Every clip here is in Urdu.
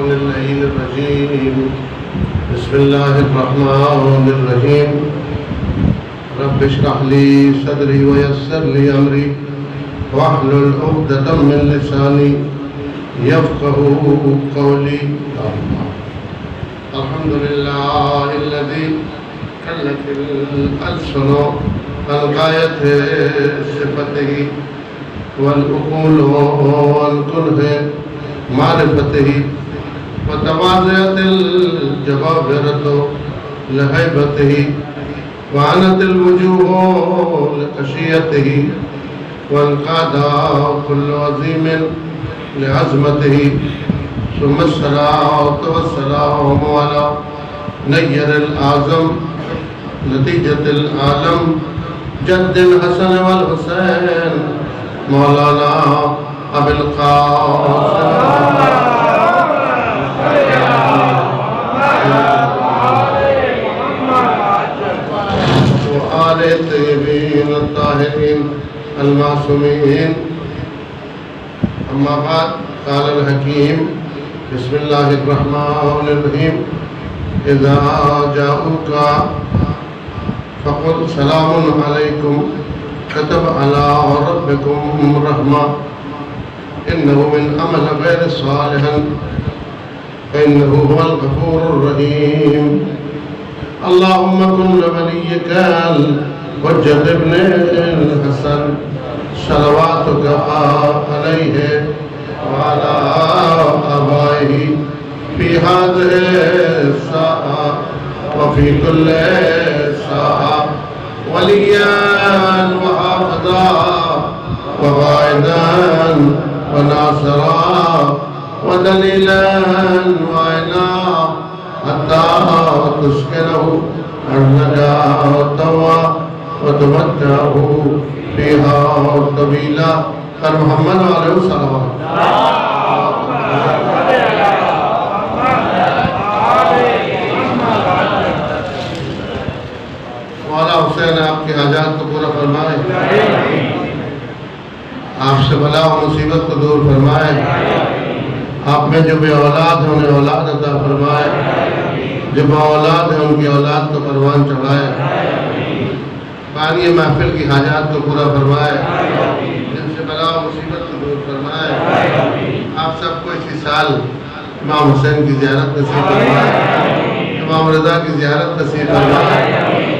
من اللعين الرجيم بسم الله الرحمن الرحيم رب اشرح لي صدري ويسر لي أمري واحلل عقدة من لساني يفقهوا قولي الحمد لله الذي كلت الألسن الغاية صفته والعقول والكنه معرفته وتواضعت الجبابرة لهيبته وعنت الوجوه لخشيته وانقاد كل عظيم لعظمته ثم الصلاة والسلام على نير الأعظم نتيجة العالم جد الحسن والحسين مولانا أبي القاسم وآل الطيبين الطاهرين المعصومين أما بعد قال الحكيم بسم الله الرحمن الرحيم إذا جاءوك فقل سلام عليكم كتب على ربكم رحمة إنه من عمل غير صالح فإنه هو الغفور الرحيم اللهم كن لوليك الحجة ابن الحسن صلواتك عليه وعلى آبائه في هذه الساعة وفي كل ساعة وليا وحافظا وقائدا وناصرا ودليلا وعينا حتى تسكنه أرضك وتمتعه فيها طويلا محمد عليه الصلاة مولا حسین آپ کی حاجات کو پورا فرمائے آپ سے بلا و مصیبت کو دور فرمائے آپ میں جو بے اولاد ہیں انہیں اولاد عطا فرمائے جو با اولاد ہیں ان کی اولاد کو پروان چڑھائے بانی محفل کی حاجات کو پورا فرمائے جن سے بلا و مصیبت کو دور فرمائے آپ سب کو اسی سال امام حسین کی زیارت نصیب فرمائے امام رضا کی زیارت نصیب فرمائے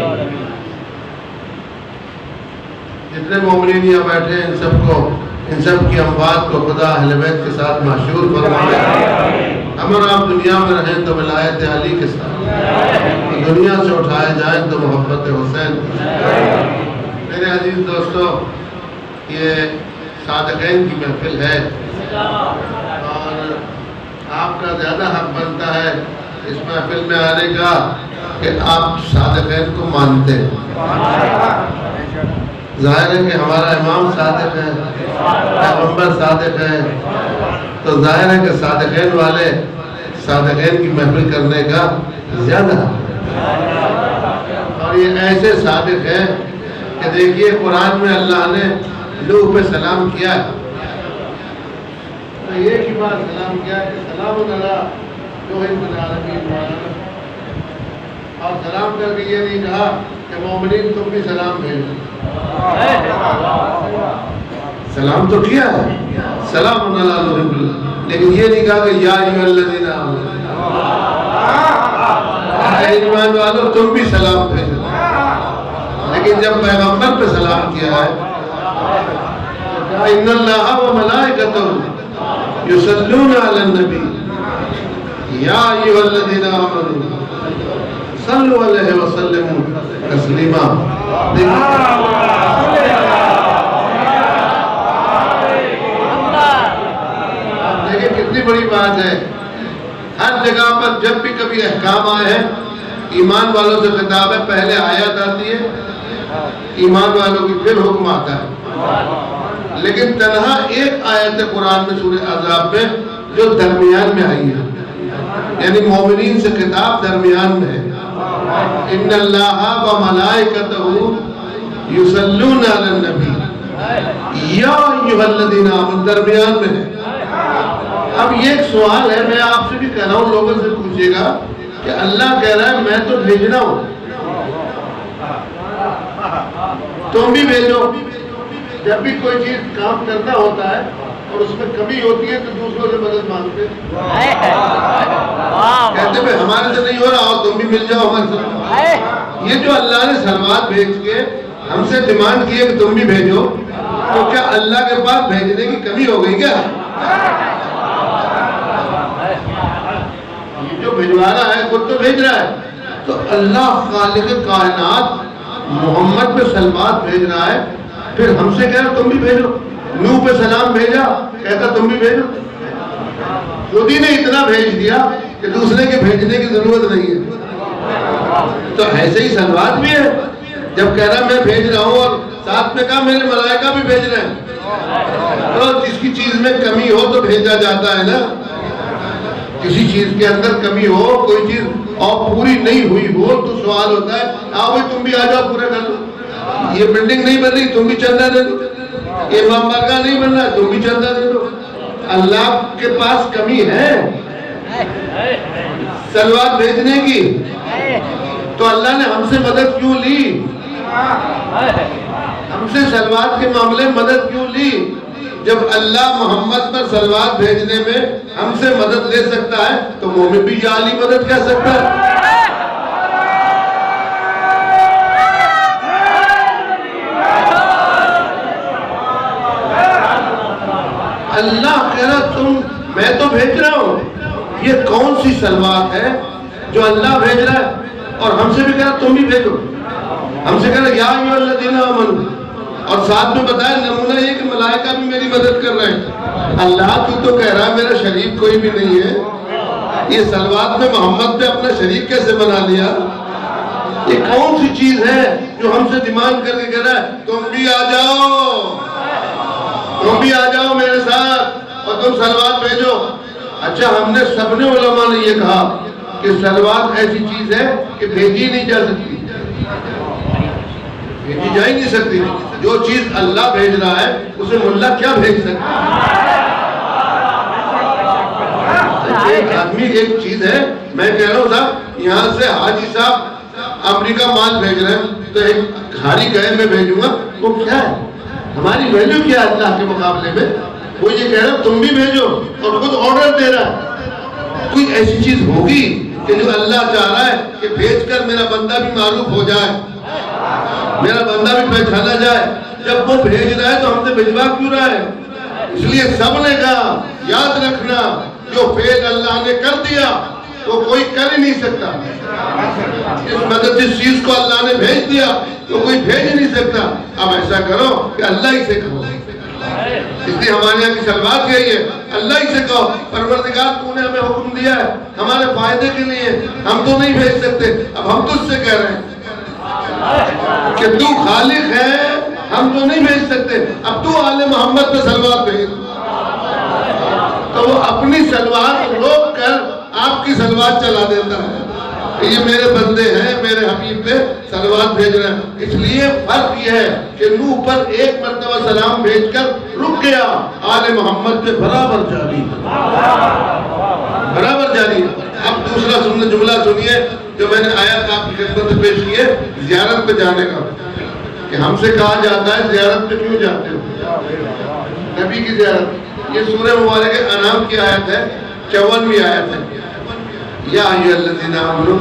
جتنے مومنین یہاں بیٹھے ہیں ان سب کی اموات کو خدا اہل بیت کے ساتھ محشور فرمائے ہم اور آپ دنیا میں رہیں تو ولایت علی کے ساتھ دنیا سے اٹھائے جائیں تو محبت حسین میرے عزیز دوستو یہ صادقین کی محفل ہے اور آپ کا زیادہ حق بنتا ہے اس محفل میں آنے کا کہ آپ صادقین کو مانتے ہیں ظاہر ہے کہ ہمارا امام صادق ہے پیغمبر صادق ہے تو ظاہر ہے کہ صادقین والے صادقین کی محفل کرنے کا زیادہ اور یہ ایسے صادق ہیں کہ دیکھیے قرآن میں اللہ نے نوح پہ سلام کیا ہے تو یہ کی بات سلام کیا ہے کہ سلام علیہ نوح فی العالمین اور سلام کر کے یہ نہیں کہا کہ مومنین تم بھی سلام بھیجو سلام تو کیا ہے سلام علیہ نوح لیکن یہ نہیں کہا کہ یا ایھا الذین آمنوا اے ایمان والو تم بھی سلام بھیجو لیکن جب پیغمبر پہ سلام کیا ہے ان اللہ و ملائکتہ یصلون علی النبی یا ایھا الذین آمنوا صلو علیہ وسلم تسلیما دیکھیں کتنی بڑی بات ہے ہر جگہ پر جب بھی کبھی احکام آئے ہیں ایمان والوں سے خطاب ہے پہلے آیت آتی ہے ایمان والوں کی پھر حکم آتا ہے لیکن تنہا ایک آیت ہے قرآن میں سورہ احزاب میں جو درمیان میں آئی ہے یعنی مومنین سے خطاب درمیان میں ہے ان اللہ و ملائکتہ یصلون علی النبی یا ایھا الذین آمنوا درمیان میں ہے اب یہ ایک سوال ہے میں آپ سے بھی کہہ رہا ہوں لوگوں سے پوچھئے گا کہ اللہ کہہ رہا ہے میں تو بھیجنا ہوں، تم بھی بھیجو۔ جب بھی کوئی چیز کام کرنا ہوتا ہے اور اس میں کمی ہوتی ہے تو دوسروں سے مدد مانگتے کہتے ہیں ہمارے سے نہیں ہو رہا اور تم بھی مل جاؤ ہمارے ساتھ۔ یہ جو اللہ نے سلوات بھیج کے ہم سے ڈیمانڈ کی ہے کہ تم بھی بھیجو، تو کیا اللہ کے پاس بھیجنے کی کمی ہو گئی کیا؟ یہ جو بھیجوا رہا ہے خود تو بھیج رہا ہے، تو اللہ خالق کائنات محمد پہ سلوات بھیج رہا ہے، پھر ہم سے کہہ رہا تم بھی بھیجو۔ نوح پہ سلام بھیجا، کہتا تم بھی بھیجو۔ خود ہی نے اتنا بھیج دیا کہ دوسرے کے بھیجنے کی ضرورت نہیں ہے۔ تو ایسے ہی سلوات بھی ہے، جب کہہ رہا میں بھیج رہا ہوں اور ساتھ میں کہا میرے ملائکہ بھی بھیج رہے ہیں، تو جس کی چیز میں کمی ہو تو بھیجا جاتا ہے نا۔ کسی چیز کے اندر کمی ہو، کوئی چیز اور پوری نہیں ہوئی ہو تو سوال ہوتا ہے آؤ بھائی تم بھی آ جاؤ پورا کر لو۔ یہ بلڈنگ نہیں بن رہی تم بھی چندہ دے دو، یہ امام بارگاہ نہیں بن رہا تم بھی چندہ دے دو۔ اللہ کے پاس کمی ہے سلوات بھیجنے کی، تو اللہ نے ہم سے مدد کیوں لی؟ ہم سے سلوات کے معاملے مدد کیوں لی؟ جب اللہ محمد پر سلوات بھیجنے میں ہم سے مدد لے سکتا ہے تو مومن بھی یا علی مدد کہہ سکتا ہے۔ اللہ کہہ رہا میں تو بھیج رہا ہوں، یہ کون سی سلوات ہے جو اللہ بھیج رہا ہے اور ہم سے بھی کہہ رہا تم بھی بھیجو۔ ہم سے کہہ رہا یا ایھا الذین آمنوا، اور ساتھ میں بتایا نمونہ یہ کہ ملائکہ بھی میری مدد کر رہے ہیں۔ اللہ تو کہہ رہا ہے میرا شریک کوئی بھی نہیں ہے، یہ سلوات میں محمد پہ اپنا شریک کیسے بنا لیا؟ یہ کون سی چیز ہے جو ہم سے ڈیمانڈ کر کے کہہ رہا ہے تم بھی آ جاؤ، تم بھی آ جاؤ میرے ساتھ اور تم سلوات بھیجو۔ اچھا ہم نے سب نے علماء نے یہ کہا کہ سلوات ایسی چیز ہے کہ بھیجی نہیں جا سکتی، بھیجی جا ہی نہیں سکتی۔ جو چیز اللہ بھیج رہا ہے اسے ملا کیا بھیج سکتا ہے؟ ایک آدمی ایک چیز ہے، میں کہہ رہا ہوں صاحب یہاں سے حاجی صاحب امریکہ مال بھیج رہے ہیں تو ایک ہاری گئے میں بھیجوں گا، وہ کیا ہے؟ ہماری ویلیو کیا ہے اللہ کے مقابلے میں؟ وہ یہ کہہ رہا ہے تم بھی بھیجو اور خود آرڈر دے رہا ہے۔ کوئی ایسی چیز ہوگی کہ جو اللہ چاہ رہا ہے کہ بھیج کر میرا بندہ بھی معروف ہو جائے، میرا بندہ بھی پہچانا جائے؟ جب وہ بھیج رہا ہے تو ہم سے بھجوا کیوں رہا ہے؟ اس لیے سب نے کہا یاد رکھنا جو فعل اللہ نے کر دیا وہ کوئی کر ہی نہیں سکتا، اس مدد جس چیز کو اللہ نے بھیج دیا تو کوئی بھیج نہیں سکتا۔ اب ایسا کرو کہ اللہ ہی سے کہو، اس لیے ہمارے یہاں کی سلوات یہی ہے، اللہ ہی سے کہو پروردگار تو نے ہمیں حکم دیا ہے ہمارے فائدے کے لیے، ہم تو نہیں بھیج سکتے، اب ہم تجھ سے کہہ رہے ہیں کہ تو خالق ہے، ہم تو نہیں بھیج سکتے، اب تو آل محمد پہ سلوات بھیج۔ تو وہ اپنی سلوات روک کر آپ کی سلوات چلا دیتا ہے کہ یہ میرے بندے ہیں، میرے حبیب پہ سلوات بھیج رہے ہیں۔ اس لیے فرق یہ ہے کہ نوح پر ایک مرتبہ سلام بھیج کر رک گیا، آل محمد پہ برابر جاری برابر جاری۔ اب دوسرا جملہ سنیے جو میں نے آیت آپ کی خدمت میں پیش کی ہے زیارت پہ جانے کا، کہ ہم سے کہا جاتا ہے زیارت پہ کیوں جاتے ہو؟ نبی کی زیارت۔ یہ سورہ مبارک انعام کی آیت ہے، 54ویں آیت ہے۔ یا ایھا الذین آمنوا،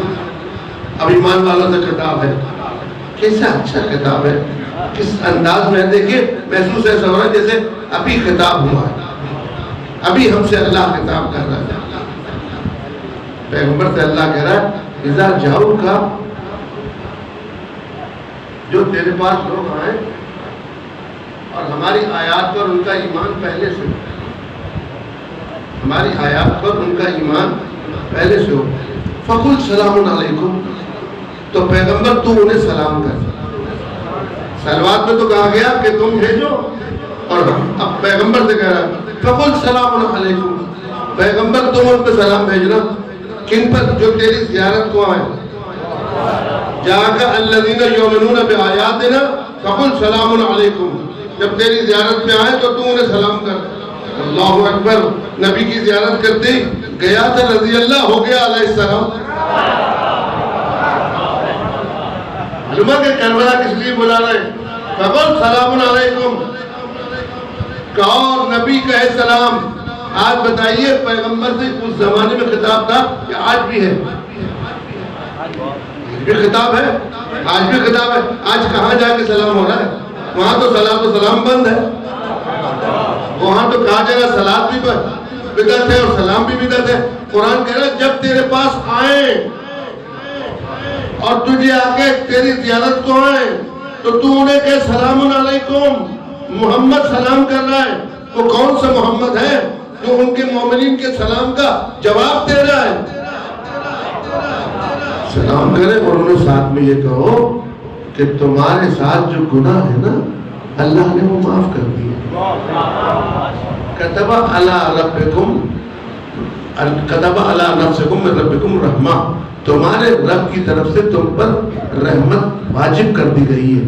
اب ایمان والوں سے خطاب ہے، کیسا اچھا خطاب ہے، کس انداز میں دیکھیے، محسوس ایسا ہو رہا ہے جیسے ابھی خطاب ہوا ہے، ابھی ہم سے اللہ خطاب کر رہا ہے۔ پیغمبر سے اللہ کہہ رہا ہے اذا جاؤک، جو تیرے پاس لوگ آئیں اور ہماری آیات پر ان کا ایمان پہلے سے ہو، ہماری آیات پر ان کا ایمان پہلے سے ہو، فقل سلام علیکم، تو پیغمبر تو انہیں سلام کر۔ سلوات میں تو کہا گیا کہ تم بھیجو، اور اب پیغمبر سے کہہ رہا ہے فقل سلام علیکم، پیغمبر تم ان پہ سلام بھیجنا۔ کن پر؟ جو تیری زیارت کو آئیں۔ جاءک الذین یؤمنون بآیاتنا فقل سلام علیکم، جب تیری زیارت پہ آئے تو تو انہیں سلام کر۔ اللہ اکبر. نبی کی زیارت کرتے گیا تھا رضی اللہ ہو گیا علیہ السلام. علماء کے کربلا کس لیے بلا رہے ہیں؟ فقل سلام علیکم، کہا اور نبی کہے سلام. آج بتائیے پیغمبر سے اس زمانے میں خطاب تھا کہ آج بھی ہے؟ بھی خطاب ہے، آج بھی خطاب ہے. آج کہاں جا کے سلام ہو رہا ہے؟ وہاں تو صلاۃ و سلام بند ہے. وہاں تو کہا جائے گا صلاۃ بھی بدعت ہے اور سلام بھی بدعت ہے. قرآن کہہ رہا ہے جب تیرے پاس آئیں اور تجھے آ کے تیری زیارت کو آئیں تو تو انہیں کہے سلام علیکم. محمد سلام کر رہا ہے. وہ کون سا محمد ہے جو ان کے مومنین کے سلام کا جواب دے رہا ہے؟ سلام کرے اور انہیں ساتھ میں یہ کہو کہ تمہارے ساتھ جو گناہ ہے نا اللہ نے وہ معاف کر دیا. کتب علی ربکم، کتب علی نفسکم من ربکم رحمہ، تمہارے رب کی طرف سے تم پر رحمت واجب کر دی گئی ہے.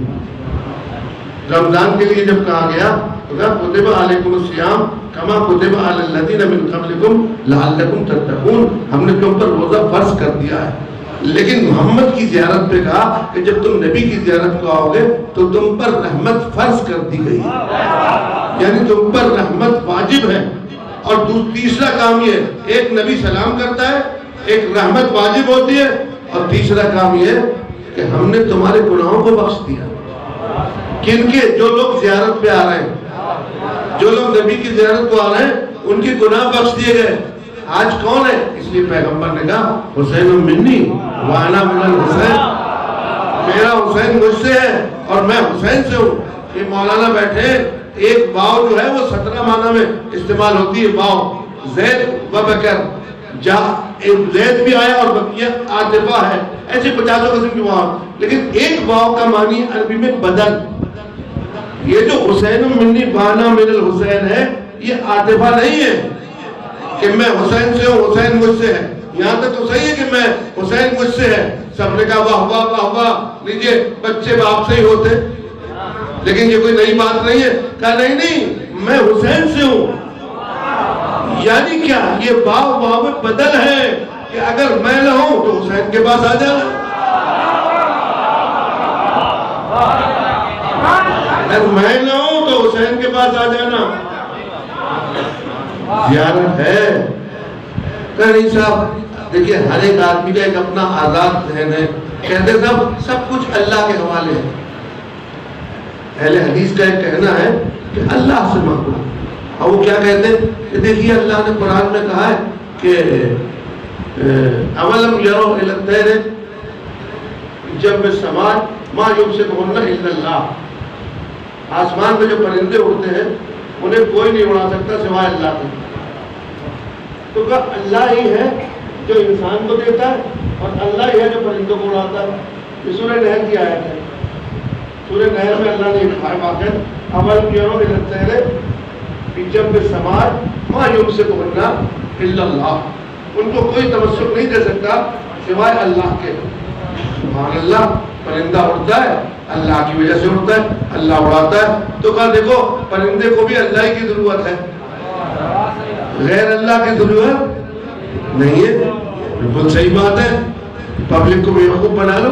رمضان کے لیے جب کہا گیا تو کہا کتب علیکم الصیام کما کتب علی الذین من قبلکم لعلکم تتقون، ہم نے تم پر روزہ فرض کر دیا ہے. لیکن محمد کی زیارت پہ کہا کہ جب تم نبی کی زیارت کو آؤ گے تو تم پر رحمت فرض کر دی گئی، یعنی تم پر رحمت واجب ہے. اور تیسرا کام یہ، ایک نبی سلام کرتا ہے، ایک رحمت واجب ہوتی ہے، اور تیسرا کام یہ کہ ہم نے تمہارے گناہوں کو بخش دیا. کن کے؟ جو لوگ زیارت پہ آ رہے ہیں، جو لوگ نبی کی زیارت کو آ رہے ہیں ان کے گناہ بخش دیے گئے. آج کون ہے؟ اس لیے پیغمبر نے کہا حسین منی وانا من الحسین، میرا حسین مجھ سے ہے اور میں حسین سے ہوں. یہ مولانا بیٹھے، ایک واو جو ہے وہ 17 معنی میں استعمال ہوتی ہے. واو زید و بکر، جا زید بھی آیا اور بقیہ عاطفہ ہے، ایسے 50 قسم کی واو. لیکن ایک واو کا معنی عربی میں بدل. یہ جو حسین منی وانا من الحسین ہے یہ عاطفہ نہیں ہے کہ میں حسین سے ہوں حسین مجھ سے ہے. یہاں تک تو صحیح ہے کہ میں حسین مجھ سے ہے. سب نے کہا واہ واہ واہ واہ، لیجئے بچے باپ سے ہی ہوتے. لیکن یہ کوئی نئی بات نہیں ہے. کہا نہیں نہیں میں حسین سے ہوں. یعنی کیا؟ یہ واو واو میں بدل ہے کہ اگر میں نہ ہوں تو حسین کے پاس آ جانا، اگر میں نہ ہوں تو حسین کے پاس آ جانا. زیارت ہے. نہیں صاحب دیکھیے ہر ایک آدمی کا ایک اپنا آزاد ذہن ہے. کہتے صاحب سب کچھ اللہ کے حوالے ہے. اہل حدیث کا ایک کہنا ہے کہ اللہ سے مانگو. اور وہ کیا کہتے ہیں کہ دیکھیے اللہ نے قرآن میں کہا ہے کہ اولم یرو الی الطیر جب سماعت ما یمسکہن الا اللہ، آسمان میں جو پرندے اڑتے ہیں انہیں کوئی نہیں اڑا سکتا سوائے اللہ کے. تو کہا اللہ ہی ہے جو انسان کو دیتا ہے اور اللہ ہی ہے جو پرندوں کو اڑاتا ہے. یہ سورہ نحل کی آیت ہے. سورہ نحل میں اللہ نے کہا واقعہ اولم یرو الی الطیر جب سماعت ما یمسکہن الا اللہ، ان کو کوئی تمسک نہیں دے سکتا سوائے اللہ کے. سبحان اللہ. پرندہ اڑتا ہے اللہ کی وجہ سے اڑتا ہے، اللہ اڑاتا ہے. تو کہا دیکھو پرندے کو بھی اللہ کی ضرورت ہے، غیر اللہ کی ضرورت نہیں ہے. بالکل صحیح بات ہے. پبلک کو بیوقوف بنا لو،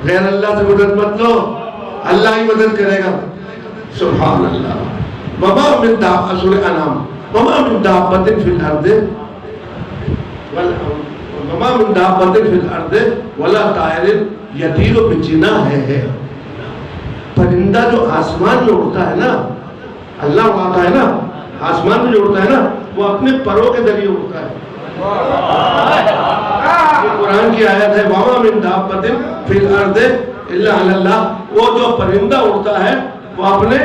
غیر اللہ سے مدد مت لو، اللہ ہی مدد کرے گا. سبحان اللہ. وما من دابۃ، سورہ انعام، وما من دابۃ فی الارض وما من دابۃ فی الارض ولا طائر یطیر بجناحیہ. پرندہ جو آسمان میں اڑتا ہے نا، اللہ اڑاتا ہے نا، آسمان میں جو اڑتا ہے نا وہ اپنے پروں کے ذریعے اڑتا ہے. یہ قرآن کی آیت ہے وما من دابۃ فی الارض الا علی اللہ. وہ جو پرندہ اڑتا ہے وہ اپنے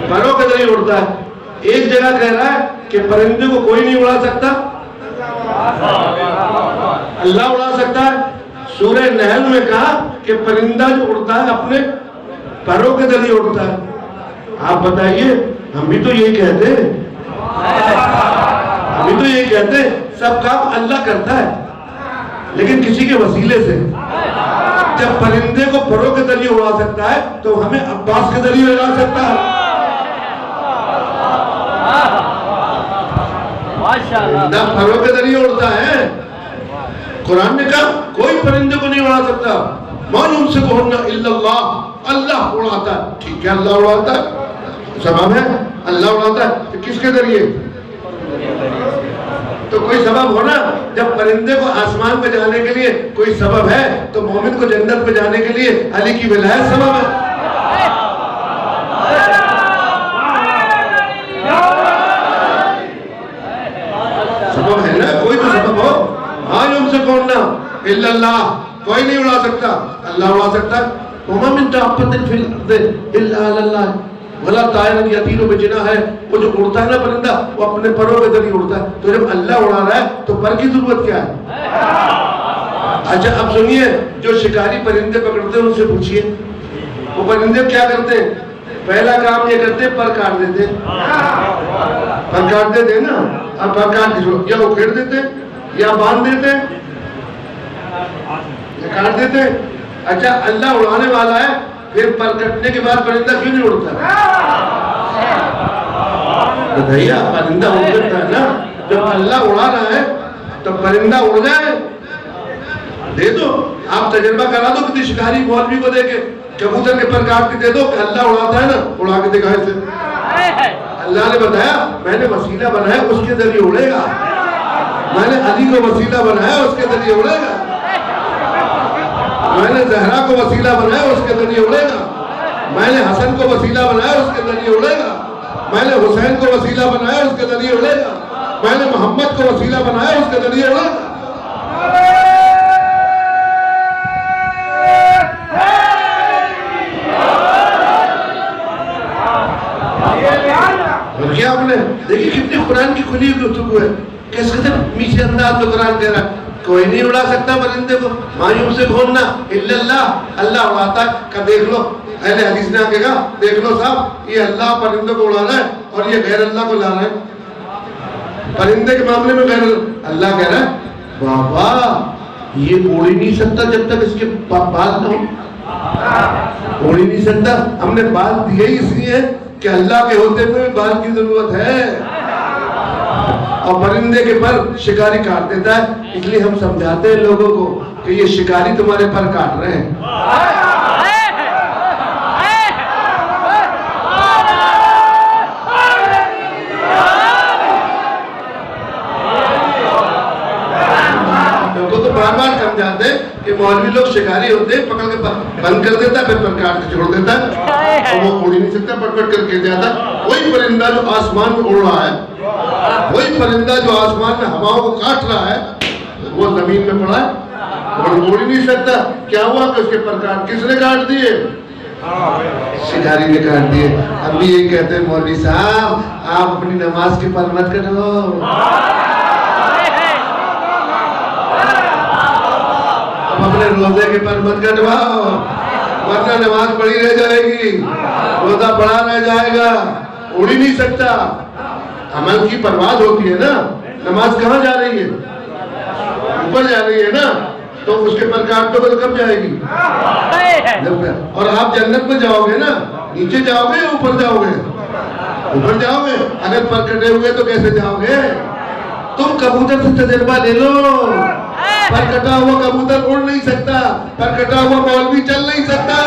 پروں کے ذریعے اڑتا ہے. ایک جگہ کہہ رہا ہے کہ پرندے کو کوئی نہیں اڑا سکتا، اللہ اڑا سکتا ہے. سورہ نحل میں کہا کہ پرندہ جو اڑتا ہے اپنے پروں کے ذریعے اڑتا ہے. آپ بتائیے ہم بھی تو یہی کہتے ہیں، ہم بھی تو یہی کہتے ہیں سب کام اللہ کرتا ہے لیکن کسی کے وسیلے سے. جب پرندے کو پروں کے ذریعے اڑا سکتا ہے تو ہمیں عباس کے ذریعے اڑا سکتا ہے. پرندہ پروں کے ذریعے اڑتا ہے. قرآن نے کہا کوئی پرندے کو نہیں اڑا سکتا. ما یمسکہن الا اللہ, اللہ اڑاتا ہے. ٹھیک ہے, اللہ اڑاتا ہے, سبب ہے, اللہ اڑاتا ہے, تو کس کے ذریعے؟ تو کوئی سبب ہونا. جب پرندے کو آسمان پہ جانے کے لیے کوئی سبب ہے تو مومن کو جنت پہ جانے کے لیے علی کی ولایت سبب ہے. سبب ہے نا, کوئی تو سبب ہو. ہاں یمسکہن الا اللہ, کوئی نہیں اڑا سکتا, اللہ اڑا سکتا ہے. وما من دابۃ فی الارض الا علی اللہ ولا طائر یطیر بجناحہ. وہ جو اڑتا ہے نا پرندہ, وہ اپنے پروں کے ذریعے اڑتا ہے. تو جب اللہ اڑا رہا ہے تو پر کی ضرورت کیا ہے؟ اچھا اب سنیے, جو شکاری پرندے پکڑتے ہیں ان سے پوچھئے وہ پرندے کیا کرتے ہیں. پہلا کام یہ کرتے ہیں, پر کاٹ دیتے. پر کاٹ دیتے نا, اب پر کاٹ دیتے یا وہ پھیر دیتے یا باندھ دیتے یا کاٹ دیتے. اچھا اللہ اڑانے والا ہے, پھر پر کٹنے کے بعد پرندہ کیوں نہیں اڑتا؟ بھیا پرندہ اڑ سکتا ہے نا. جب اللہ اڑا رہا ہے تو پرندہ اڑ جائے. دے دو, آپ تجربہ کرا دو کسی شکاری مولوی کو دے کے, کبوتر کے پر کاٹ کے دے دو کہ اللہ اڑاتا ہے نا, اڑا کے دکھائے سے. اللہ نے بتایا میں نے وسیلہ بنایا اس کے ذریعے اڑے گا. میں نے علی کو وسیلہ بنایا اس کے ذریعے اڑے گا. میں نے زہرا کو وسیلہ بنایا اس کے ذریعے اڑے گا. میں نے حسن کو وسیلہ بنایا اس کے ذریعے اڑے گا. میں نے حسین کو وسیلہ بنایا اس کے ذریعے اڑے گا. میں نے محمد کو وسیلہ بنایا اس کے ذریعے اڑے گا. اور کیا آپ نے دیکھیں کتنی قرآن کی کھلی ہوئی گفتگو ہے. کس قدر میٹھے انداز میں قرآن کہہ رہا ہے کوئی نہیں اڑا سکتا پرندے کو. ما یمسکہن الا اللہ, اللہ اڑاتا ہے. کہ دیکھ لو اہل حدیث نے آگے کہا دیکھ لو صاحب, یہ اللہ پرندوں کو اڑا رہا ہے اور یہ غیر اللہ کو لا رہا ہے. پرندے کے معاملے میں غیر اللہ کہہ رہا ہے بابا یہ اڑ ہی نہیں سکتا جب تک اس کے بال نہ ہو. اڑ ہی نہیں سکتا. ہم نے بال دیے ہی اس لیے کہ اللہ کے ہوتے ہوئے بال کی ضرورت ہے. اور پرندے کے پر شکاری کاٹ دیتا ہے, اس لیے ہم سمجھاتے ہیں لوگوں کو کہ یہ شکاری تمہارے پر کاٹ رہے ہیں. تو بار بار سمجھاتے ہیں کہ مولوی لوگ شکاری ہوتے ہیں, پکڑ کے بند کر دیتا ہے پھر پر کاٹ کے چھوڑ دیتا ہے اور وہ اڑ ہی نہیں سکتا, پٹ پٹ کر کے جاتا ہے. وہی پرندہ جو آسمان میں اڑ رہا ہے, وہی پرندہ جو آسمان میں ہواؤں کو کاٹ رہا ہے, وہ زمین میں پڑا ہے اور اڑ ہی نہیں سکتا. کیا ہوا کہ اس کے پر کاٹ کس نے کاٹ دیے؟ شکاری نے کاٹ دیے. اب بھی یہ کہتے ہیں مولوی صاحب آپ اپنی نماز کے پر مت کرو, اپنے روزے کے پر مت کٹواؤ, ورنہ نماز پڑھی رہ جائے گی, روزہ پڑھا رہ جائے گا. اڑ ہی نہیں سکتا. عمل کی پرواز ہوتی ہے نا. نماز کہاں جا رہی ہے؟ اوپر جا رہی ہے نا, تو اس کے پر کاٹ تو کب جائے گی؟ اور آپ جنت میں جاؤ گے نا, نیچے جاؤ گے یا اوپر جاؤ گے؟ اوپر جاؤ گے. اگر پر کٹے ہوئے تو کیسے جاؤ گے؟ تم کبوتر سے تجربہ لے لو. پر کٹا ہوا کبوتر اڑ نہیں سکتا, پر کٹا ہوا مولوی چل نہیں سکتا.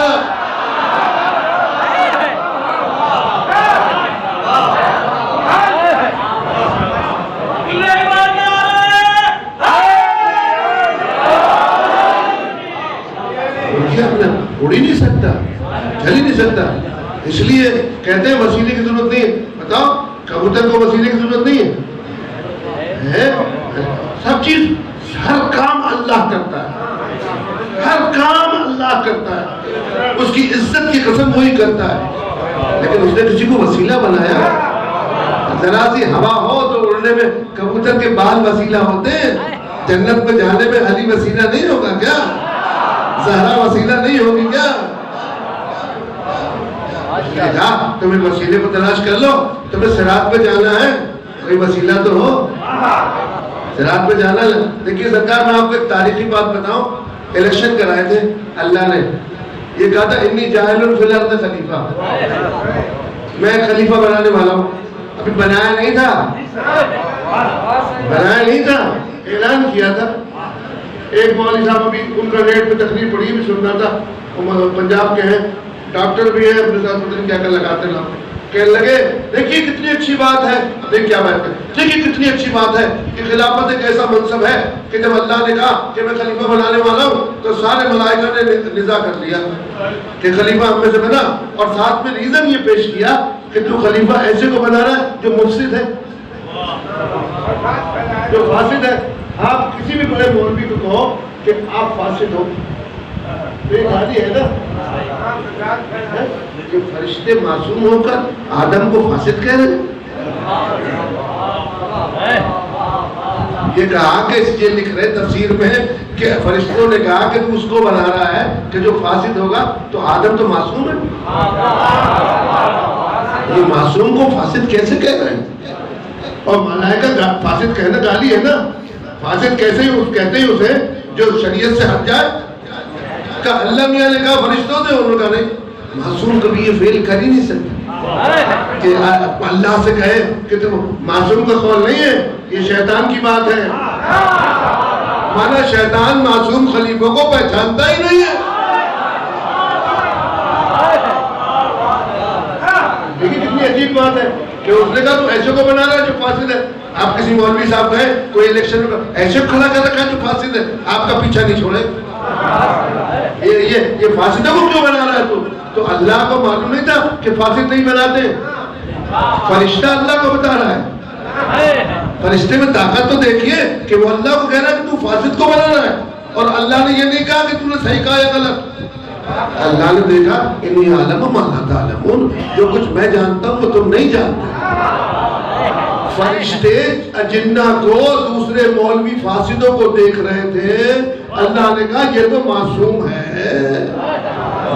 اڑ ہی نہیں سکتا, چل ہی نہیں سکتا. اس لیے کہتے ہیں وسیلے کی ضرورت نہیں ہے. بتاؤ کبوتر کو وسیلے کی ضرورت نہیں ہے. سب چیز ہر کام اللہ کرتا ہے, ہر کام اللہ کرتا ہے. اس کی عزت کی قسم وہی کرتا ہے, لیکن اس نے کسی کو وسیلہ بنایا. ذرا سی ہوا ہو تو اڑنے میں کبوتر کے بال وسیلہ ہوتے ہیں. جنت میں جانے میں علی وسیلہ نہیں ہوگا کیا؟ زہرا وسیلہ نہیں ہوگی کیا؟ تمہیں وسیلے کو تلاش کر لو. تمہیں صراط پہ جانا ہے, کوئی وسیلہ تو ہو. صراط پہ جانا. دیکھیے سرکار میں آپ کو ایک تاریخی بات بتاؤں. الیکشن کرائے تھے اللہ نے, یہ کہا تھا انی جاعل فی الارض خلیفہ, میں خلیفہ بنانے والا ہوں. ابھی بنایا نہیں تھا, بنایا نہیں تھا، اعلان کیا تھا. ایک مولوی صاحب ابھی ان کا نیٹ پہ تقریر پڑھی بھی سننا تھا، پنجاب کے ہیں، ڈاکٹر بھی ہیں، اپنے ساتھ پتہ نہیں کیا کیا لگاتے نا. کہنے لگے دیکھیے کتنی اچھی بات ہے، دیکھ کیا بات ہے، دیکھیے کتنی اچھی بات ہے کہ خلافت ایک ایسا منصب ہے کہ جب اللہ نے کہا کہ میں خلیفہ بنانے والا ہوں تو سارے ملائکہ نے نزا کر لیا کہ خلیفہ ہم میں سے بنا، اور ساتھ میں ریزن یہ پیش کیا کہ تو خلیفہ ایسے کو بنا رہا ہے جو مفسد ہے، جو فاسد ہے. آپ کسی بھی بڑے مولوی کو کہو کہ آپ فاسد ہو تو یہ گالی ہے نا. کہ فرشتے معصوم ہو کر آدم کو فاسد کہہ رہے ہیں. یہ کہا کہ اس کے لکھ رہے تفسیر میں کہ فرشتوں نے کہا کہ تو اس کو بنا رہا ہے کہ جو فاسد ہوگا، تو آدم تو معصوم ہے، یہ معصوم کو فاسد کیسے کہہ رہے ہیں؟ اور ملائکہ فاسد کہنا گالی ہے نا. فاسد کیسے کہتے ہیں اسے جو شریعت سے ہٹ جائے. کہ اللہ میاں نے کہا فرشتوں نے، انہوں نے کہا نہیں، معصوم کبھی یہ فیل کر ہی نہیں سکتے کہ اللہ سے کہے کہ تم معصوم کا قول نہیں ہے، یہ شیطان کی بات ہے. مانا شیطان معصوم خلیفوں کو پہچانتا ہی نہیں ہے. دیکھیں کتنی عجیب بات ہے کہ اس نے کہا تو ایسے کو بنا رہا ہے جو فاسد ہے. آپ کسی مولوی صاحب کہیں کوئی الیکشن میں ایسے کھڑا کر رکھا ہے جو فاسد ہے، آپ کا پیچھا نہیں چھوڑے. یہ فاسدوں کو کیوں بنا رہا ہے تو اللہ کو معلوم نہیں تھا کہ فاسد نہیں بناتے. فرشتہ اللہ کو بتا رہا ہے. فرشتے میں طاقت تو دیکھیے کہ وہ اللہ کو کہہ رہا ہے کہ تو فاسد کو بنا رہا ہے، اور اللہ نے یہ نہیں کہا کہ تو نے صحیح کہا یا غلط. اللہ نے دیکھا انی عالم ما لا تعلمون، جو کچھ میں جانتا ہوں وہ تم نہیں جانتے. فرشتے اجنہ کو دوسرے مولوی فاسدوں کو دیکھ رہے تھے. اللہ نے کہا یہ تو معصوم ہے،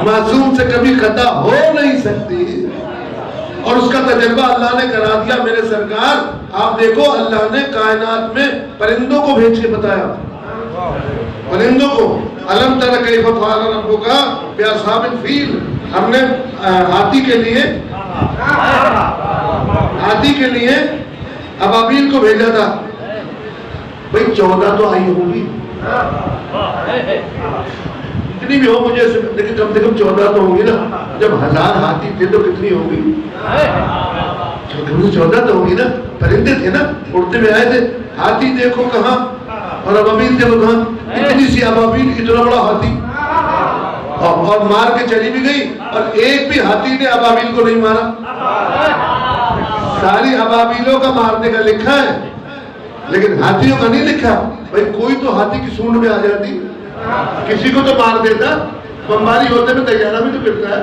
معصوم سے کبھی خطا ہو نہیں سکتی. اور اس کا تجربہ اللہ نے کرا دیا. میرے سرکار آپ دیکھو اللہ نے کائنات میں پرندوں کو بھیج کے بتایا، پرندوں کو. الم تر کیف فعل ربک باصحاب الفیل، ہم نے ہاتھی کے لیے ابابیل کو بھیجا تھا. بھئی 14 تو آئی ہوگی، کتنی بھی ہو مجھے لیکن کم سے کم 14 تو ہوگی نا. جب 1000 ہاتھی تھے تو کتنی ہوگی؟ 14 تو ہوگی نا. پرندے تھے نا، اڑتے میں آئے تھے. ہاتھی دیکھو کہاں اور ابابیل دیکھو کہاں. اتنی سی ابابیل، اتنا بڑا ہاتھی، اور مار کے چلی بھی گئی، اور ایک بھی ہاتھی نے ابابیل کو نہیں مارا. ساری ابابیلوں کا مارنے کا لکھا ہے لیکن ہاتھیوں کا نہیں لکھا. بھئی کوئی تو ہاتھی کی سونڈ میں آ جاتی، کسی کو تو مار دیتا. بمباری ہوتے میں طیارہ بھی تو پھرتا ہے،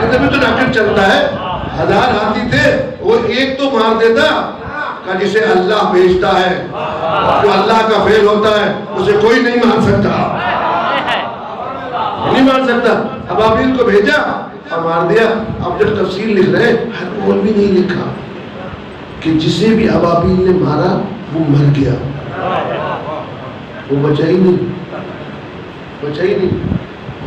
ہوتے میں تو راکٹ چلتا ہے. 1000 ہاتھی تھے، وہ ایک تو مار دیتا. کہ جسے اللہ بھیجتا ہے، جو اللہ کا فعل ہوتا ہے، اسے کوئی نہیں مار سکتا، نہیں مار سکتا. ابابیل کو بھیجا اور مار دیا. اب جب تفسیر لکھ رہے ہر کون بھی نہیں لکھا کہ جسے بھی ابابیل نے مارا وہ مر گیا، وہ بچا ہی نہیں.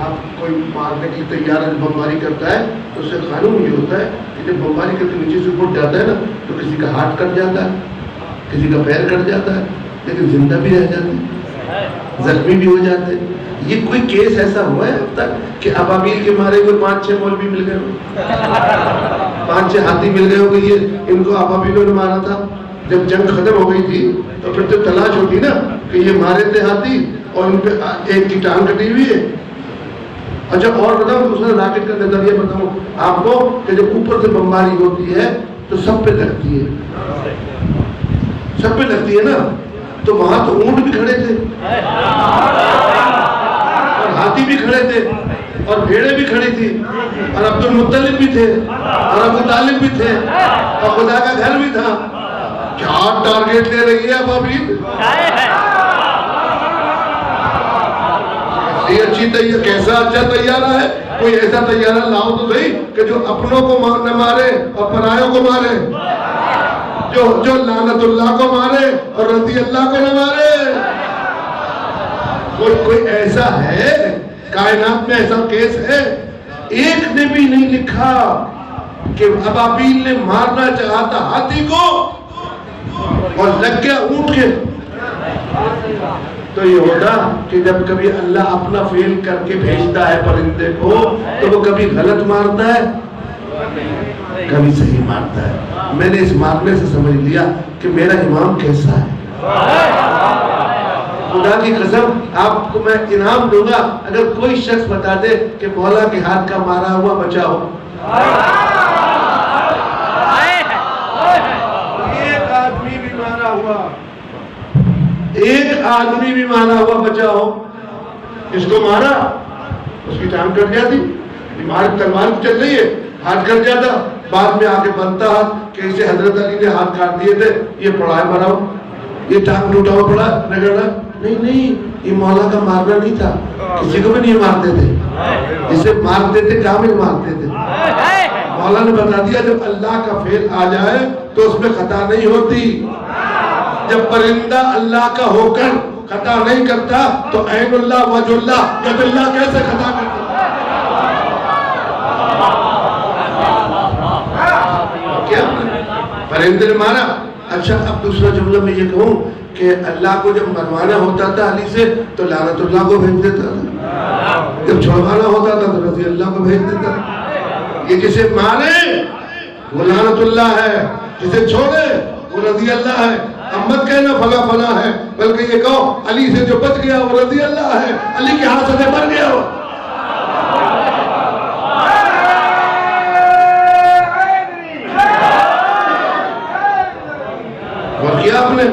آپ کوئی مارنے کی تیار بمباری کرتا ہے تو اس سے قانون یہ ہوتا ہے کہ جب بمباری کر کے نیچے سے اٹھ جاتا ہے نا تو کسی کا ہاتھ کٹ جاتا ہے، کسی کا پیر کٹ جاتا ہے، لیکن زندہ بھی رہ جاتے ہیں، زخمی بھی ہو جاتے ہیں. یہ کوئی کیس ایسا ہوا ہے اب تک کہ ابابیل کے مارے کوئی 5-6 مولوی مل گئے ہو، 5-6 ہاتھی مل گئے ہو کہ یہ ان کو ابابیلوں نے مارا تھا. جب جنگ ختم ہو گئی تھی تو پھر تو تلاش ہوتی نا کہ یہ مارے تھے ہاتھی اور ان پہ ایک کی ٹانگ کٹی ہوئی ہے. اچھا اور بتاؤں دوسرا راکٹ کا نظریہ بتاؤں آپ کو کہ جب اوپر سے بمباری ہوتی ہے تو سب پہ لگتی ہے نا. تو وہاں تو اونٹ بھی کھڑے تھے اور ہاتھی بھی کھڑے تھے اور بھیڑیں بھی کھڑی تھی اور عبد المطلب بھی تھے اور ابو طالب بھی تھے اور خدا کا گھر بھی تھا. کیا ٹارگیٹ لے رہی ہے ابابیل؟ یہ اچھی طیارہ، کیسا اچھا طیارہ ہے. کوئی ایسا طیارہ لاؤ تو صحیح کہ جو اپنوں کو نہ مارے اور پرایوں کو مارے، جو لعنت اللہ کو مارے اور رضی اللہ کو نہ مارے. کوئی ایسا ہے کائنات میں، ایسا کیس ہے؟ ایک نے بھی نہیں لکھا کہ ابابیل نے مارنا چاہا تھا ہاتھی کو اور لگ گیا اونٹ کے. تو یہ ہوتا کہ جب کبھی اللہ اپنا فعل کر کے بھیجتا ہے پرندے کو تو وہ کبھی غلط مارتا ہے کبھی صحیح مارتا ہے. میں نے اس مارنے سے سمجھ لیا کہ میرا امام کیسا ہے. خدا کی قسم آپ کو میں انعام دوں گا اگر کوئی شخص بتا دے کہ مولا کے ہاتھ کا مارا ہوا بچا ہو. ایک آدمی بھی مارا ہوا ایک آدمی بھی مارا ہوا بچا ہو. اس کو مارا اس کی ٹانگ کٹ جاتی. تلوار چل رہی ہے ہاتھ کٹ جاتا. بعد میں آگے بنتا ہاتھ کہ اسے حضرت علی نے ہاتھ کاٹ دیے تھے یہ پڑا ہے مرا ہو یہ ٹانگ ٹوٹا ہوا پڑا رگڑا. نہیں یہ مولا کا مارنا نہیں تھا. کسی کو بھی نہیں مارتے تھے. اسے مارتے تھے کامل مارتے تھے. مولا نے بتا دیا جب اللہ کا فعل آ جائے تو اس میں خطا نہیں ہوتی. جب پرندہ اللہ کا ہو کر خطا نہیں کرتا تو عین اللہ وجہ اللہ جب اللہ کیسے خطا کرتا. کیا پرندے نے مارا. اچھا اب دوسرا جملہ میں یہ کہوں کہ اللہ کو جب مروانا ہوتا تھا علی سے تو لعنت اللہ کو بھیج دیتا تھا. جب چھڑوانا ہوتا تھا تو رضی اللہ کو بھیج دیتا. یہ جسے مارے وہ لعنت اللہ ہے جسے چھوڑے وہ رضی اللہ ہے. اب مت کہنا فلا فلا ہے بلکہ یہ کہو علی سے جو بچ گیا وہ رضی اللہ ہے. علی کے ہاتھ سے مر گیا وہ. اور کیا آپ نے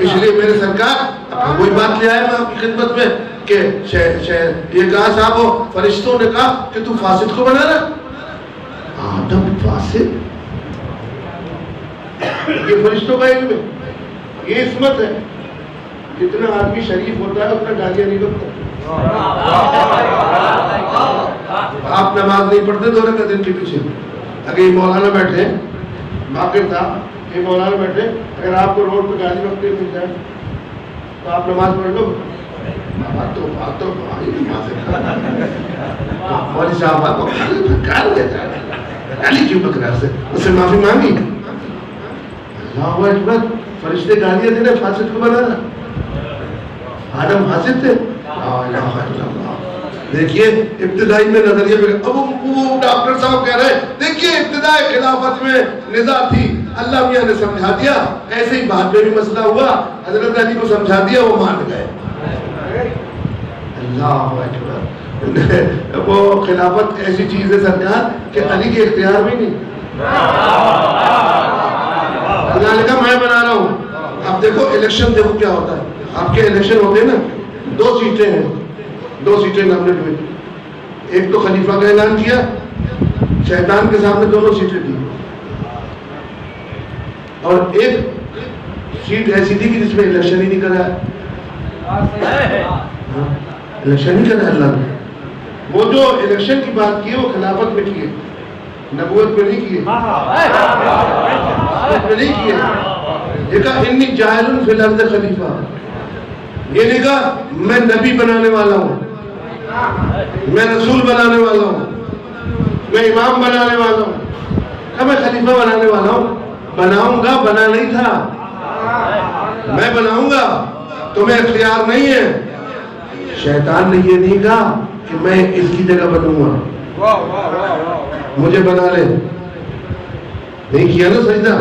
اس لیے میرے سرکار وہی بات لے آئے میں آپ کی خدمت میں کہ یہ کہا صاحب وہ فرشتوں نے کہا کہ تو فاسد کو بنا رہا. آدم فاسد یہ فرشتوں کا علم ہے. یہ عصمت ہے. جتنا آدمی شریف ہوتا ہے اتنا گالیاں نہیں بکتا. آپ نماز نہیں پڑھتے 2 رکعت دن کے پیچھے. اگر یہ مولانا بیٹھے باقر تھا یہ مولانا بیٹھے اگر آپ کو روڈ پہ گالی وقت مل جائے تو آپ نماز پڑھ لو. مولی صاحب آپ کو گالی کیوں بک رہا ہے اس سے معافی مانگی. اللہ اکبر. فرشتے گالیاں دینا فاسد کو بنانا. آدم فاسد تھے. دیکھیے ابتدائی میں نظریہ میں اب وہ ڈاکٹر صاحب کہہ رہے دیکھیے ابتدائی خلافت میں نزاع تھی اللہ میاں نے سمجھا دیا. ایسے ہی بعد میں بھی مسئلہ ہوا حضرت علی کو سمجھا دیا وہ مان گئے. اللہ اکبر. وہ خلافت ایسی چیز ہے سرکار کہ علی کے اختیار بھی نہیں. اللہ نے کہا میں بنا رہا ہوں. اب دیکھو الیکشن دیکھو کیا ہوتا ہے. آپ کے الیکشن ہوتے ہیں نا 2 سیٹیں ہیں 2 سیٹیں نامنیٹ ہوئی. ایک تو خلیفہ کا اعلان کیا شیطان کے سامنے دونوں سیٹیں تھی اور ایک سیٹ ایسی تھی کہ جس میں الیکشن ہی نہیں کرا الیکشن نہیں کرا اللہ نے. وہ جو الیکشن کی بات کی وہ خلافت میں کی ہے نبوت میں نہیں کیے. نہیں کیے. یہ کہا انی جاعل فی الارض خلیفہ. یہ نہیں کہا میں نبی بنانے والا ہوں میں رسول بنانے والا ہوں میں امام بنانے والا ہوں. کہا میں خلیفہ بنانے والا ہوں. بناؤں گا بنا نہیں تھا میں بناؤں گا تمہیں اختیار نہیں ہے. شیطان نے یہ نہیں کہا کہ میں اس کی جگہ بنوں گا مجھے بنا لے. نہیں کیا نا سجدہ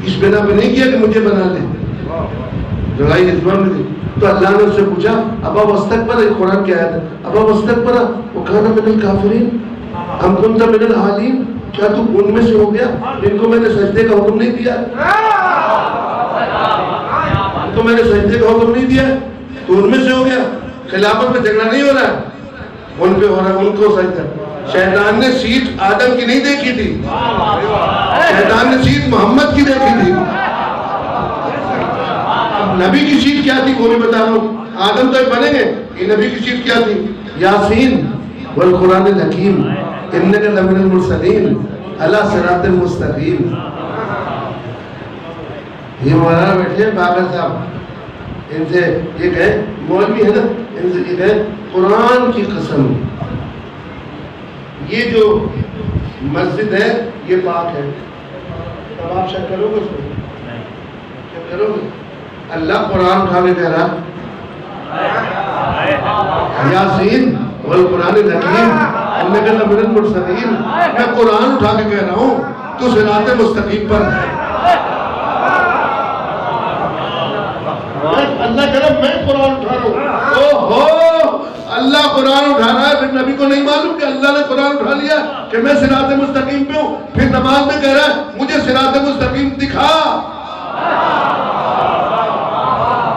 اس بنا پہ نہیں کیا کہ مجھے بنا لے. لڑائی اسلام میں تھی تو اللہ نے اس سے پوچھا ابا واستکبر. قرآن کی آیت ہے ابا واستکبر وکان من الکافرین ام کنت من العالین. کیا تو ان میں سے ہو گیا جن کو میں نے سجدے کا حکم نہیں دیا. تو میں نے سجدے کا حکم نہیں دیا تو ان میں سے ہو گیا. خلافت میں جھگڑا نہیں ہو رہا ان پہ ہو رہا ان کو سجدہ. شیطان نے سیٹ آدم کی نہیں دیکھی تھی شیطان نے سیٹ محمد کی دیکھی تھی. نبی کی سیٹ کیا تھی وہ بھی بتا رہا ہوں. آدم تو بنیں گے یہ نبی کی سیٹ کیا تھی. یاسین والقرآن الحکیم انک لمن المرسلین علی صراط مستقیم. یہ مولانا بیٹھے ہیں باقر صاحب ان سے یہ کہیں مولوی ہے نا ان سے یہ کہیں قرآن کی قسم یہ جو مسجد ہے یہ پاک ہے. اب آپ شک کرو گے اس میں کرو گے؟ اللہ قرآن اٹھا کے کہہ رہا یاسین والقرآن الحکیم انک لمن المرسلین، میں قرآن اٹھا کے کہہ رہا ہوں تو صراط مستقیم پر ہے۔ اللہ کہہ رہا میں قرآن اٹھا رہا ہوں۔ اوہو، اللہ قرآن اٹھا رہا ہے، پھر نبی کو نہیں معلوم کہ اللہ نے قرآن اٹھا لیا کہ میں صراط مستقیم پہ ہوں؟ پھر نماز میں کہہ رہا ہے مجھے صراط مستقیم دکھا۔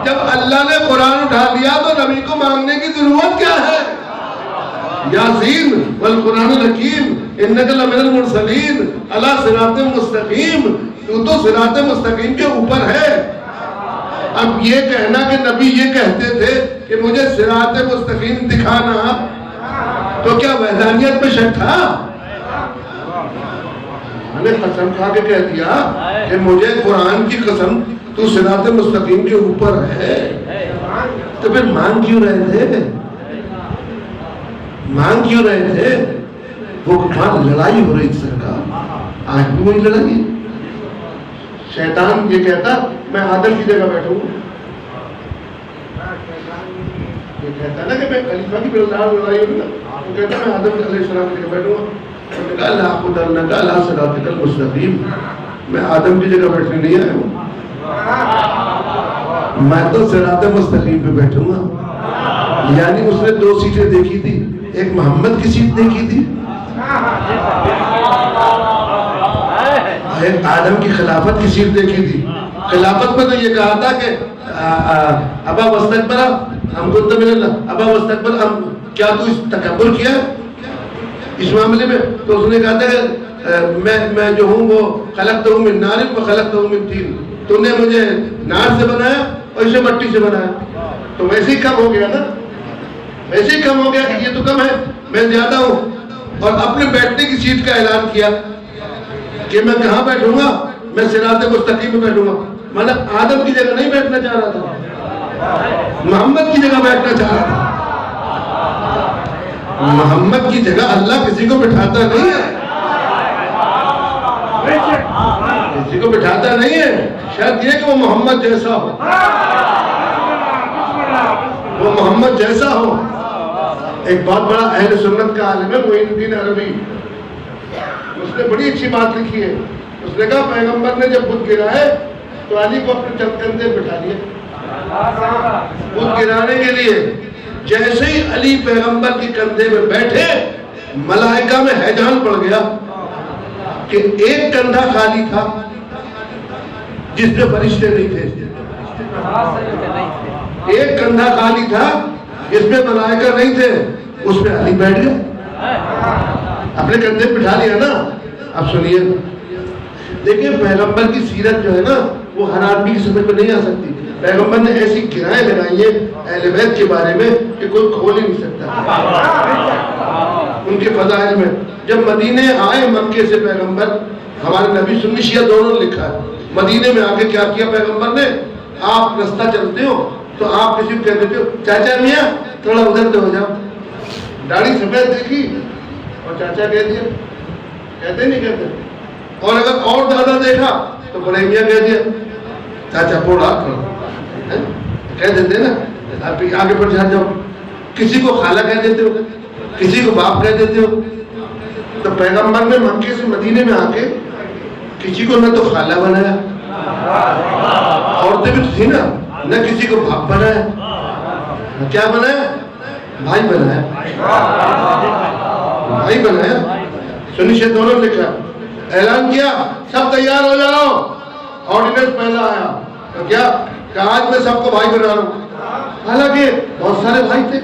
جب اللہ نے قرآن اٹھا لیا تو نبی کو مانگنے کی ضرورت کیا ہے؟ یاسین والقرآن الحکیم انک لمن المرسلین علی صراط مستقیم، تو صراط مستقیم کے اوپر ہے۔ اب یہ کہنا کہ نبی یہ کہتے تھے کہ مجھے صراط مستقیم دکھانا، تو کیا وحدانیت میں شک تھا؟ میں نے قسم کھا کے کہہ دیا کہ مجھے قرآن کی قسم تو صراط مستقیم کے اوپر ہے، تو پھر مانگ کیوں رہے تھے؟ مانگ کیوں رہے تھے؟ وہ وہاں لڑائی ہو رہی تھی سرکار، آج بھی وہی لڑائی ہے۔ شیطان یہ کہتا میں آدم کی جگہ بیٹھوں گا، یہ کہتا نا کہ میں خلیفہ کی لڑائی ہوگی نا، وہ کہتا میں آدم علیہ السلام کی جگہ بیٹھوں گا، انہوں نے کہا لا اقعدن علی صراطک المستقیم، میں آدم کی جگہ بیٹھنے نہیں آیا ہوں، میں تو صراط مستقیم پہ بیٹھوں گا۔ یعنی اس نے دو سیٹیں دیکھی تھی، ایک محمد کی سیٹ دیکھی تھی، ایک آدم کی خلافت کی سیٹ دیکھی تھی۔ خلافت میں تو یہ کہا تھا کہ ابا واستکبر ام کنت من اللہ، ابا واستکبر ام، کیا تو اس تکبر کیا اس معاملے میں؟ تو اس نے کہا تھا کہ میں جو ہوں وہ خلقتہ من نار و خلقتہ من طین، تو نے مجھے نار سے بنایا اور اسے مٹی سے بنایا، تو ویسے ہی کم ہو گیا نا، ویسے ہی کم ہو گیا کہ یہ تو کم ہے میں زیادہ ہوں۔ اور اپنے بیٹھنے کی سیٹ کا اعلان کیا کہ میں کہاں بیٹھوں گا؟ میں صراط مستقیم میں بیٹھوں گا۔ مطلب آدم کی جگہ نہیں بیٹھنا چاہ رہا تھا، محمد کی جگہ بیٹھنا چاہ رہا تھا۔ محمد کی جگہ اللہ کسی کو بٹھاتا نہیں ہے، کسی کو بٹھاتا نہیں ہے، شاید یہ کہ وہ محمد جیسا ہو، وہ محمد جیسا ہو۔ ایک بہت بڑا اہل سنت کا عالم ہے معین الدین عربی، اس نے بڑی اچھی بات لکھی ہے۔ اس نے کہا پیغمبر نے جب بت گرائے تو علی کو اپنے چند کندھے بٹھا لیا بت گرانے کے لیے۔ جیسے ہی علی پیغمبر کے کندھے میں بیٹھے ملائکہ میں ہیجان پڑ گیا کہ ایک کندھا خالی تھا جس میں فرشتے نہیں تھے، ایک کندھا خالی تھا جس میں ملائکہ نہیں تھے، اس میں علی بیٹھ گئے، اپنے کندھے بٹھا لیا نا۔ اب سنیے، دیکھیں پیغمبر کی سیرت جو ہے نا وہ ہر آدمی کی سمجھ میں نہیں آ سکتی۔ پیغمبر نے ایسی گرائیں لگائی ہیں اہل بیت کے بارے میں کہ کوئی کھول ہی نہیں سکتا ان کے فضائل میں۔ جب مدینے آئے مکے سے پیغمبر، ہمارے نبی سنی شیعہ دونوں نے لکھا ہے، مدینے میں آ کے کیا کیا پیغمبر نے؟ آپ رستہ چلتے ہو تو آپ کسی کو کہہ دیتے ہو چاچا میاں تھوڑا ادھر تو ہو جاؤ، داڑھی سفید دیکھی اور چاچا کہہ دیا، کہتے نہیں کہتے؟ اور اگر اور زیادہ دیکھا تو بڑے میاں کہہ دیا، چاچا پوڑا کہہ دیتے نا، آپ آگے بڑھ جاؤ، کسی کو خالہ کہہ دیتے ہو، کسی کو باپ کہہ دیتے ہو۔ تو پیغمبر نے مکے سے مدینے میں آ کے کسی کو نہ تو خالہ بنایا، عورتیں بھی تو تھی نا، نہ کسی کو باپ بنایا، کیا بنایا؟ بھائی بنایا، بھائی بنایا۔ سنی شیعہ دونوں نے لکھا، اعلان کیا سب تیار ہو جاؤ، آرڈیننس پہلا آیا تو کیا کہ آج میں سب کو بھائی بنا رہا ہوں۔ حالانکہ بہت سارے بھائی تھے،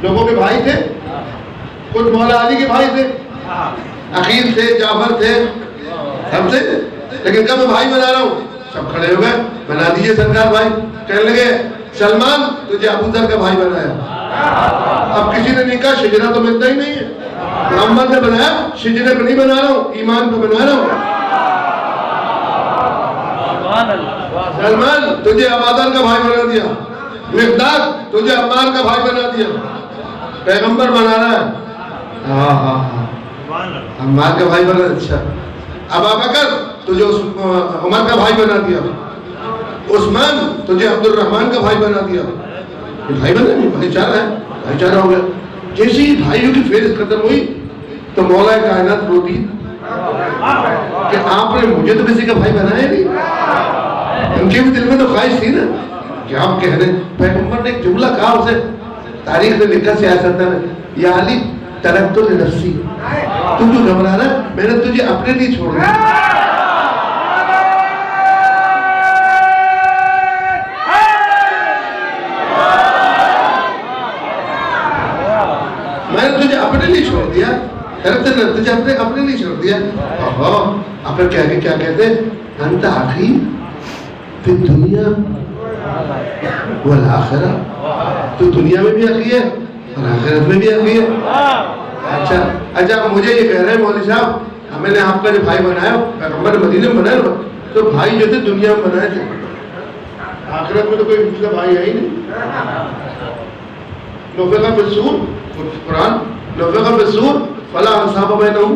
لوگوں کے بھائی تھے، کچھ مولا علی کے بھائی تھے، عقیل تھے، جعفر تھے، سب تھے، لیکن کب میں بھائی بنا رہا ہوں سب کھڑے ہو گئے، بنا دیجئے سرکار بھائی۔ کہنے لگے سلمان تجھے ابو ذر کا بھائی بنایا۔ اب کسی نے نہیں کہا شجرہ تو ملتا ہی نہیں ہے، محمد نے بنایا، شجرہ پہ نہیں بنا رہا ہوں، ایمان پہ بنا رہا ہوں۔ سلمان تجھے ابادر کا بھائی بنا دیا، مقداد تجھے عمار کا بھائی بنا دیا، پیغمبر بنا رہا ہے۔ ہاں ہاں ہاں عمار کا بھائی بنا، اچھا ابابکر تجھے عمر کا بھائی بنا دیا، عثمان تجھے عبد الرحمن کا بھائی بنا دیا، بھائی بنا نہیں، بھائی چارہ ہے، بھائی چارہ ہو گیا۔ جیسی بھائیوں کی فہرست ختم ہوئی تو مولا کائنات روتی کہ آپ نے مجھے تو کسی کا بھائی بنایا نہیں۔ ان کے بھی دل میں تو خواہش تھی نا کہ آپ کہہ رہے ہیں۔ پیغمبر نے ایک جملہ کہا، اسے تاریخ میں لکھا سیاست میں، یا علی ترکت لنفسی، تو جو گھبرا رہا ہے میں نے تجھے اپنے لیے چھوڑ دیا، میں نے تجھے اپنے لیے چھوڑ دیا، تجھے اپنے لیے چھوڑ دیا۔ آپ پھر کیا کہتے ہیں؟ انت اخی فی الدنیا والآخرہ، تو دنیا میں بھی اخی ہے اور آخرت میں بھی اخی ہے۔ اچھا مجھے یہ کہہ رہے ہیں مولوی صاحب، میں نے آپ کا جو بھائی بنایا پیغمبر مدینے میں بنایا، تو بھائی جو تھے دنیا میں بنائے تھے، آخرت میں تو کوئی دوسرا بھائی ہے ہی نہیں۔ نفخ فی الصور، قرآن، نفخ فی الصور فلا انصاب بینہم،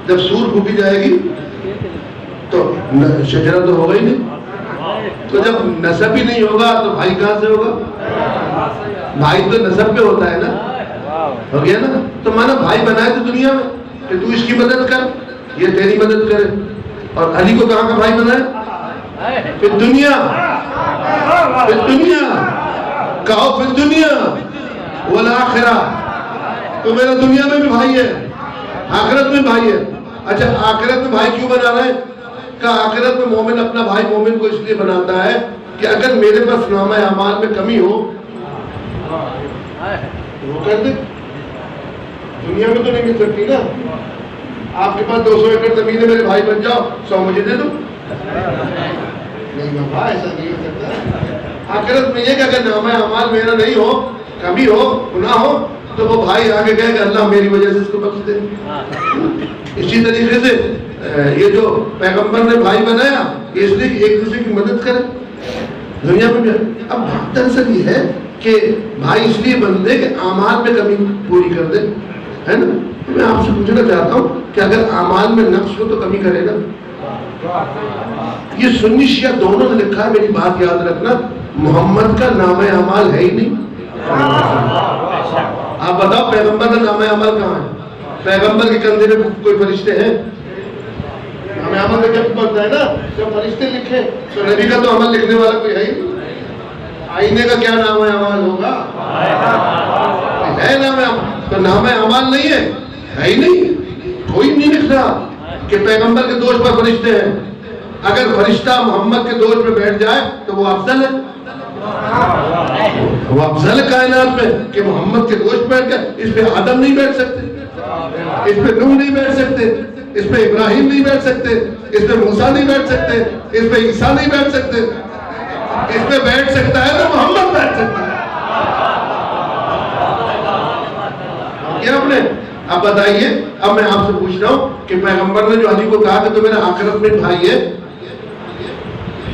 جب سور پھونکی جائے گی تو شجرہ تو ہوگا ہی نہیں، تو جب نسب ہی نہیں ہوگا تو بھائی کہاں سے ہوگا؟ بھائی تو نسب پہ ہوتا ہے نا، ہو گیا نا؟ تو مانا بھائی بنائے تو دنیا میں کہ تو اس کی مدد کر، یہ تیری مدد کرے۔ اور علی کو کہاں کا بھائی بنائے؟ پھر دنیا، پھر دنیا کہو، پھر دنیا والآخرہ، تو میرا دنیا میں بھی بھائی ہے، آخرت میں بھائی ہے۔ اچھا آخرت میں بھائی کیوں بنا رہے ہیں؟ کہ آخرت میں مومن اپنا بھائی مومن کو اس لیے بناتا ہے کہ اگر میرے پاس نامہ اعمال میں کمی ہو وہ کر دے، دنیا میں تو نہیں مل سکتی نا۔ آپ کے پاس 200 ایکڑ زمین ہے، میرے بھائی بن جاؤ، 100 مجھے دے دو، نہیں بابا ایسا نہیں ہو سکتا۔ آخرت میں یہ کہ اگر نامہ اعمال میرا نہیں ہو، کمی ہو، گناہ ہو، تو وہ بھائی آگے کہے کہ اللہ میری وجہ سے اس کو بخش دے۔ اسی طریقے سے یہ جو پیغمبر نے بھائی بنایا اس لیے کہ ایک دوسرے کی مدد کرے دنیا میں بھی۔ اب دراصل یہ ہے کہ بھائی اس لیے بنتے کہ اعمال میں کمی پوری کر دے، ہے نا؟ میں آپ سے پوچھنا چاہتا ہوں کہ اگر اعمال میں نقص ہو تو کمی کرے گا؟ یہ سنی شیعہ دونوں نے لکھا ہے، میری بات یاد رکھنا، محمد کا نام اعمال ہے ہی نہیں۔ آپ بتاؤ پیغمبر کا نام اعمال کہاں ہے؟ پیغمبر کے کندھے میں کوئی فرشتے ہیں؟ نام اعمال کا جب پڑھتا ہے نا، جب فرشتے لکھے تو نبی کا تو عمل لکھنے والا کوئی ہے ہی نہیں۔ آئینے کا کیا نام اعمال ہوگا؟ ہے نام اعمال، تو نام اعمال نہیں ہے، ہے ہی نہیں، کوئی نہیں لکھ رہا کہ پیغمبر کے دوش پر فرشتے ہیں۔ اگر فرشتہ محمد کے دوش میں بیٹھ جائے تو وہ افضل ہے، وہ افضل کائنات میں کہ محمد کے دوش بیٹھ گئے۔ اس پہ آدم نہیں بیٹھ سکتے، اس پہ نوح نہیں بیٹھ سکتے، اس پہ ابراہیم نہیں بیٹھ سکتے، اس پہ موسیٰ نہیں بیٹھ سکتے، اس پہ عیسیٰ نہیں بیٹھ سکتے۔ اس پہ بیٹھ سکتا ہے تو محمد بیٹھ سکتا ہے۔ کیا آپ نے؟ اب بتائیے، اب میں آپ سے پوچھ رہا ہوں کہ پیغمبر نے جو علی کو کہا کہ تو میرا آخرت میں بھائی ہے،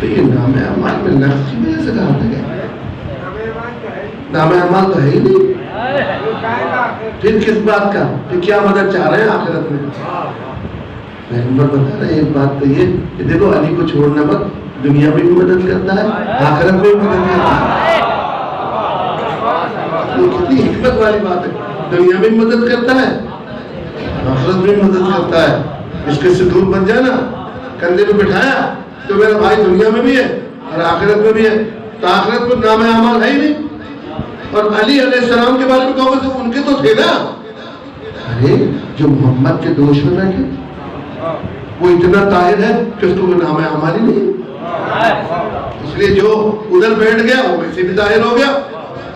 تو یہ نام اعمال میں نقص کی وجہ سے کہا تھا کیا؟ نام اعمال تو ہے ہی نہیں، پھر کس بات کا؟ پھر کیا مدد چاہ رہے ہیں آخرت میں؟ پیغمبر بتا رہے ہیں ایک بات تو یہ کہ دیکھو علی کو چھوڑنا مت، دنیا میں بھی مدد کرتا ہے، آخرت میں بھی مدد کرتا ہے۔ یہ کتنی حکمت والی بات ہے، دنیا میں بھی مدد کرتا ہے، آخرت میں بھی مدد کرتا ہے۔ اس کے صدور بن جائے نا، کندھے پہ بٹھایا تو میرا بھائی دنیا میں بھی ہے اور آخرت میں بھی ہے، تو آخرت میں نام اعمال ہے ہی نہیں۔ اور علی علیہ السلام کے بارے میں کہو گے ان کے تو تھے نا، ارے جو محمد کے دوش میں بیٹھے وہ اتنا طاہر ہے کہ اس کو وہ نام اعمال ہی نہیں، اس لیے جو ادھر بیٹھ گیا وہ ویسے بھی طاہر ہو گیا۔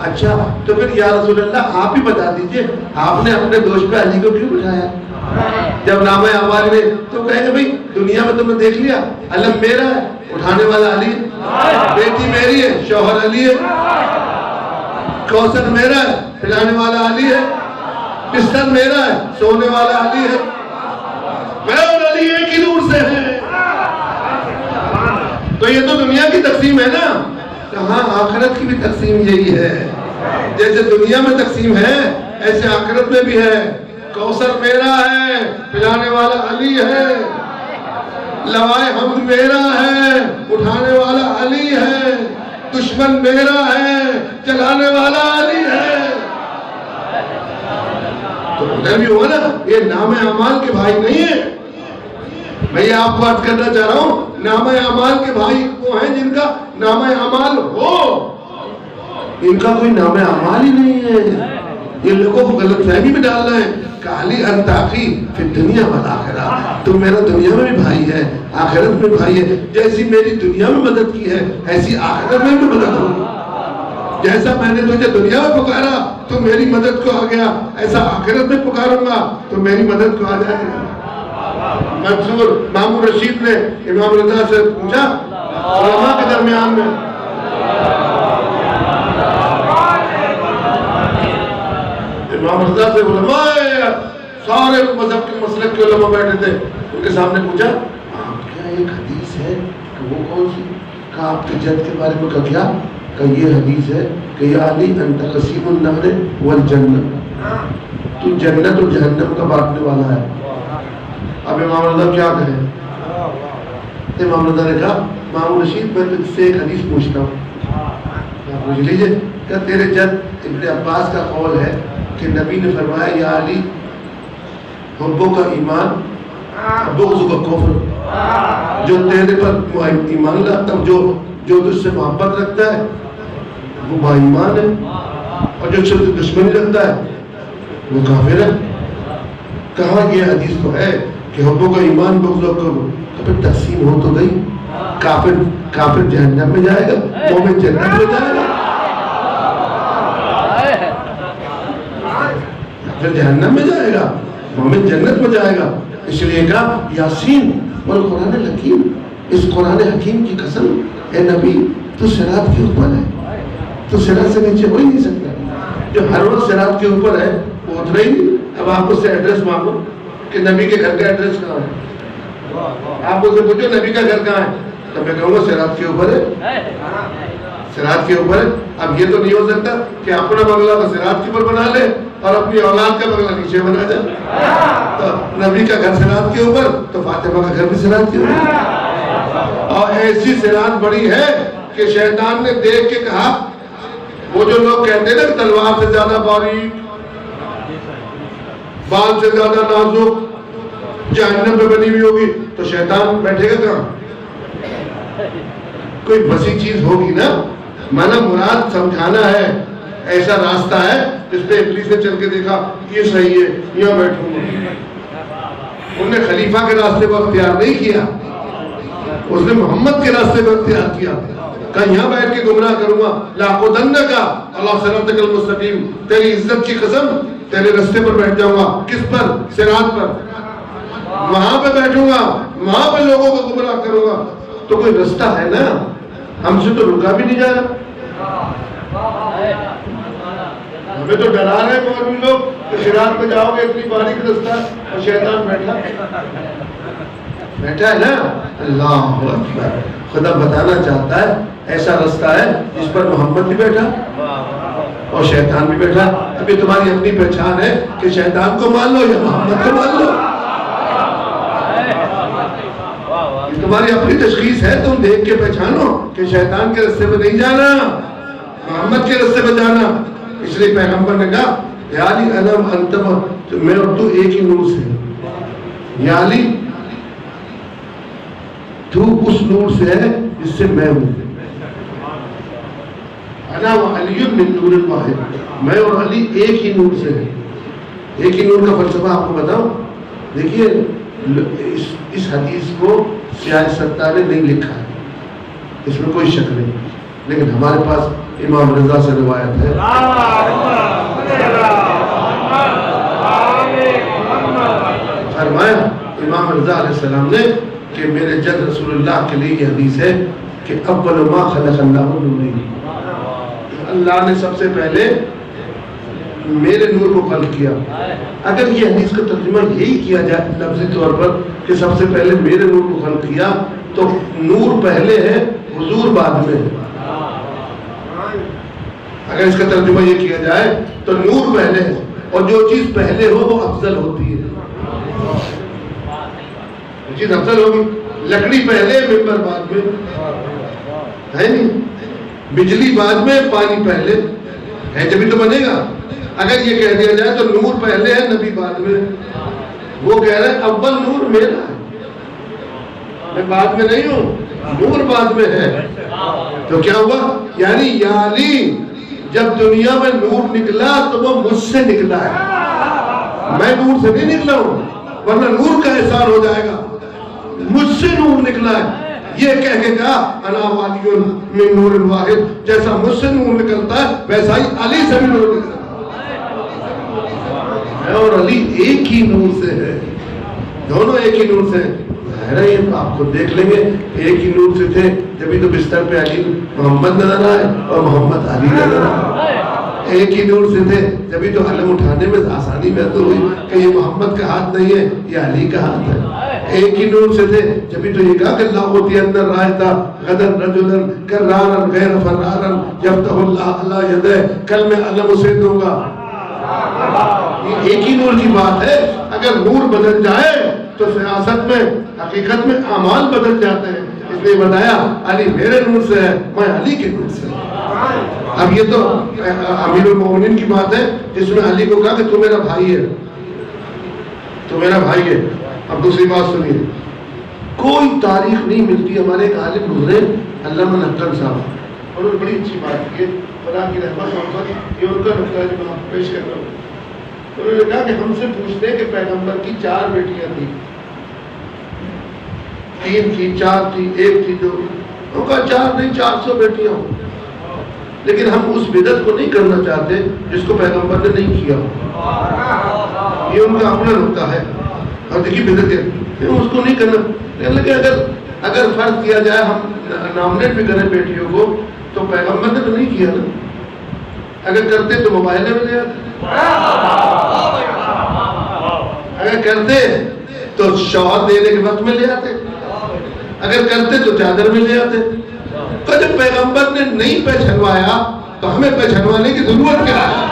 اچھا تو پھر یا رسول اللہ آپ ہی بتا دیجئے، آپ نے اپنے دوش پہ علی کو کیوں بٹھایا جب نام اعمال میں؟ تو کہیں گے بھائی دنیا میں تم نے دیکھ لیا علم میرا ہے، اٹھانے والا علی ہے، بیٹی میری ہے، شوہر علی ہے، کوثر میرا ہے، پلانے والا علی ہے، بستر میرا ہے، سونے والا علی ہے، میں اور علی ایک ہی نور سے ہیں۔ تو یہ تو دنیا کی تقسیم ہے نا، ہاں آخرت کی بھی تقسیم یہی ہے، جیسے دنیا میں تقسیم ہے ایسے آخرت میں بھی ہے۔ کوثر میرا ہے، پلانے والا علی ہے، لوائے حمد میرا ہے، اٹھانے والا علی ہے، دشمن میرا ہے، چلانے والا علی ہے۔ تو ادھر بھی ہوا نا، یہ نام اعمال کے بھائی نہیں ہے۔ میں یہ آپ کو عرض کرنا چاہ رہا ہوں، نام اعمال کے بھائی وہ ہیں جن کا نام اعمال ہو، ان کا کوئی نام اعمال ہی نہیں ہے۔ یہ لوگوں کو غلط فہمی میں ڈالنا ہے کہ علی انتاقی فی الدنیا والآخرہ، تو میرا دنیا میں بھی بھائی ہے، آخرت میں بھائی ہے۔ جیسی میری دنیا میں مدد کی ہے ایسی آخرت میں بھی مدد ہوگی۔ جیسا میں نے تجھے دنیا میں پکارا تو میری مدد کو آ گیا، ایسا آخرت میں پکاروں گا تو میری مدد کو آ جائے گا۔ منصور مامون رشید نے امام رضا سے پوچھا علماء کے درمیان میں، امام رضا سے علماء سارے مذہب کے مسلک کے علماء بیٹھے تھے، ان کے سامنے پوچھا آپ کیا ایک حدیث ہے کہ وہ کون سی؟ کہا آپ کے جد کے بارے میں کیا؟ کہ یہ حدیث ہے کہ یا علی انت قسیم النار والجنت، تو جنت اور جہنم کا بانٹنے والا ہے۔ اب امام رضا کیا کہے؟ امام رضا نے کہا مامون رشید میں تجھ سے ایک حدیث پوچھتا ہوں، پوچھ لیجئے۔ کہ تیرے جد ابن عباس کا قول ہے کہ نبی نے فرمایا یا علی حبوں کا ایمان بغض کا کفر، جو تیرے پر ایمان لاتا جو تجھ سے محبت رکھتا ہے وہ با ایمان ہے، اور جو تجھ سے دشمنی رکھتا ہے وہ کافر ہے۔ کہا یہ حدیث تو ہے کہ حبوں کا ایمان بغض کا کفر، پھر تقسیم ہو تو گئی، کافر جہنم میں جائے گا، مومن جنت میں جائے گا۔ پھر جہنم میں جائے گا، مومن جنت میں جائے گا۔ اس لیے کہا یاسین والقرآن الحکیم، اس قرآن حکیم کی قسم اے نبی تو صراط کے اوپر ہے، تو صراط سے نیچے ہو ہی نہیں سکتا۔ جو ہر وقت صراط کے اوپر ہے وہ اتنا ہی نہیں۔ اب آپ اس سے ایڈریس مانگو کہ نبی کے گھر کا ایڈریس کہاں ہے، آپ اس سے پوچھو نبی کا گھر کہاں ہے، تو میں کہوں گا صراط کے اوپر ہے، صراط کے اوپر ہے۔ اب یہ تو نہیں ہو سکتا کہ اپنا بنگلہ تو صراط کے اوپر بنا لے اور اپنی اولاد کا بنگلہ نیچے بنا جائے۔ تو نبی کا گھر صراط کے اوپر تو فاطمہ کا گھر بھی صراط کے اوپر، اور ایسی صراط بڑی ہے کہ شیطان نے دیکھ کے کہا، وہ جو لوگ کہتے ہیں نا تلوار سے زیادہ باریک، بال سے زیادہ نازک جہنم پہ بنی ہوئی ہوگی، تو شیطان بیٹھے گا کہاں؟ کوئی وسیع چیز ہوگی نا۔ مانا مراد سمجھانا ہے، ایسا راستہ ہے جس پہ ابلیس نے چل کے دیکھا یہ صحیح ہے، یہاں بیٹھوں گا۔ انہوں نے خلیفہ کے راستے کو اختیار نہیں کیا، اس نے محمد کے راستے کو اختیار کیا، کہا یہاں بیٹھ کے گمراہ کروں گا، لاقودنک اللہ صراطک المستقیم، تیری عزت کی قسم تیرے راستے پر بیٹھ جاؤں گا۔ کس پر؟ صراط پر، وہاں پہ بیٹھوں گا، وہاں پہ لوگوں کو گمراہ کروں گا۔ تو کوئی راستہ ہے نا، ہم سے تو رکا بھی نہیں جا رہا، ہمیں تو ڈرا رہے مولوی لوگ کہ صراط پہ جاؤ گے اتنی باریک راستہ، اور شیطان بیٹھا ہے نا۔ اللہ اکبر، خدا بتانا چاہتا ہے ایسا راستہ ہے جس پر محمد بھی بیٹھا اور شیطان بھی بیٹھا۔ ابھی تمہاری اپنی پہچان ہے کہ شیطان کو مان لو یا محمد کو مان لو، تمہاری اپنی تشخیص ہے، تم دیکھ کے پہچانو کہ شیطان کے راستے پہ نہیں جانا، محمد کے راستے پہ جانا۔ اس لیے پیغمبر نے کہا یا علی انم انتم، میں اور تو ایک ہی نور سے، یا علی تو اس نور سے ہے جس سے میں ہوں، انا و علی من نور واحد، میں اور علی ایک ہی نور سے ہے۔ ایک ہی نور کا فلسفہ آپ کو بتاؤں، دیکھیے اس حدیث کو سیاہ ستار نے نہیں لکھا ہے، اس میں کوئی شک نہیں، لیکن ہمارے پاس امام رضا سے روایت ہے، فرمایا امام رضا علیہ السلام نے کہ میرے جد رسول اللہ کے لیے یہ حدیث ہے کہ اول ما خلق اللہ نورین، اللہ نے سب سے پہلے میرے نور کو خلق کیا۔ اگر یہ حدیث کا ترجمہ یہی کیا جائے لفظی طور پر کہ سب سے پہلے میرے نور کو خلق کیا، تو نور پہلے ہے حضور بعد میں ہے۔ اگر اس کا ترجمہ یہ کیا جائے تو نور پہلے ہے، اور جو چیز پہلے ہو وہ افضل ہوتی ہے، چیز افضل ہوگی۔ لکڑی پہلے ممبر بعد میں ہے نہیں، بجلی بعد میں پانی پہلے ہے جبھی تو بنے گا. اگر یہ کہہ دیا جائے تو نور پہلے ہے نبی بعد میں. وہ کہہ رہے ہیں اول نور میرا ہے، میں بعد میں نہیں ہوں، نور بعد میں ہے. تو کیا ہوا؟ یعنی یا علی جب دنیا میں نور نکلا تو وہ مجھ سے نکلا ہے، میں نور سے نہیں نکلا ہوں، ورنہ نور کا احسان ہو جائے گا. مجھ سے نور نکلا ہے. یہ کہہ کے کہا انا والی من نور واحد، جیسا مجھ سے نور نکلتا ہے ویسا ہی علی سے بھی نور نکلتا ہے. اور علی ایک ہی نور سے ہے، دونوں ایک ہی نور سے ہیں. یہ آپ کو دیکھ لیں گے ایک ہی نور سے تھے جبھی تو بستر پہ علی محمد نظر آئے اور محمد علی نظر آئے. ایک ہی نور سے تھے جبھی تو علم اٹھانے میں آسانی محسوس ہوئی کہ یہ محمد کا ہاتھ نہیں ہے، یہ علی کا ہاتھ ہے. ایک ہی نور سے تھے جبھی تو یہ کہا کہ اللہ ہوتی اندر رائتا غدر رجلن کرارا غیر فرارا یفتح اللہ علی یدہ، کل میں علم اسے دوں گا. ایک ہی نور کی بات ہے. اگر نور بدل جائے تو سیاست میں حقیقت میں اعمال بدل جاتے ہیں. اس لیے بتایا علی میرے نور سے ہے، میں علی کے نور سے. اب یہ تو امیر المومنین کی بات ہے جس میں علی کو کہا کہ تو میرا بھائی ہے، تو میرا بھائی ہے. اب دوسری بات سنیے، کوئی تاریخ نہیں ملتی. ہمارے ایک عالم گزرے علامہ نقل صاحب، انہوں نے بڑی اچھی بات کی، خدا کی رحمت محمد، یہ ان کا نقطہ جو میں آپ پیش کر رہا ہوں. انہوں نے کہا کہ ہم سے پوچھتے ہیں کہ پیغمبر کی 4 بیٹیاں تھیں، 3 تھی، 4 تھی، 1 تھی، 2. انہوں نے کہا 4 نہیں 400 بیٹیاں ہوں، لیکن ہم اس بدعت کو نہیں کرنا چاہتے جس کو پیغمبر نے نہیں کیا. یہ ان کا اپنا نقطہ ہے. اور دیکھیے بدعت ہے اس کو نہیں کرنا. لیکن اگر فرض کیا جائے ہم نامنیٹ بھی کریں بیٹیوں کو تو پیغمبر نے تو نہیں کیا نا. اگر کرتے تو موبائل میں لے آتے، اگر کرتے تو شوہر دینے کے وقت میں لے آتے، اگر کرتے تو چادر میں لے آتے. تو جب پیغمبر نے نہیں پہچنوایا تو ہمیں پہچنوانے کی ضرورت کیا ہے؟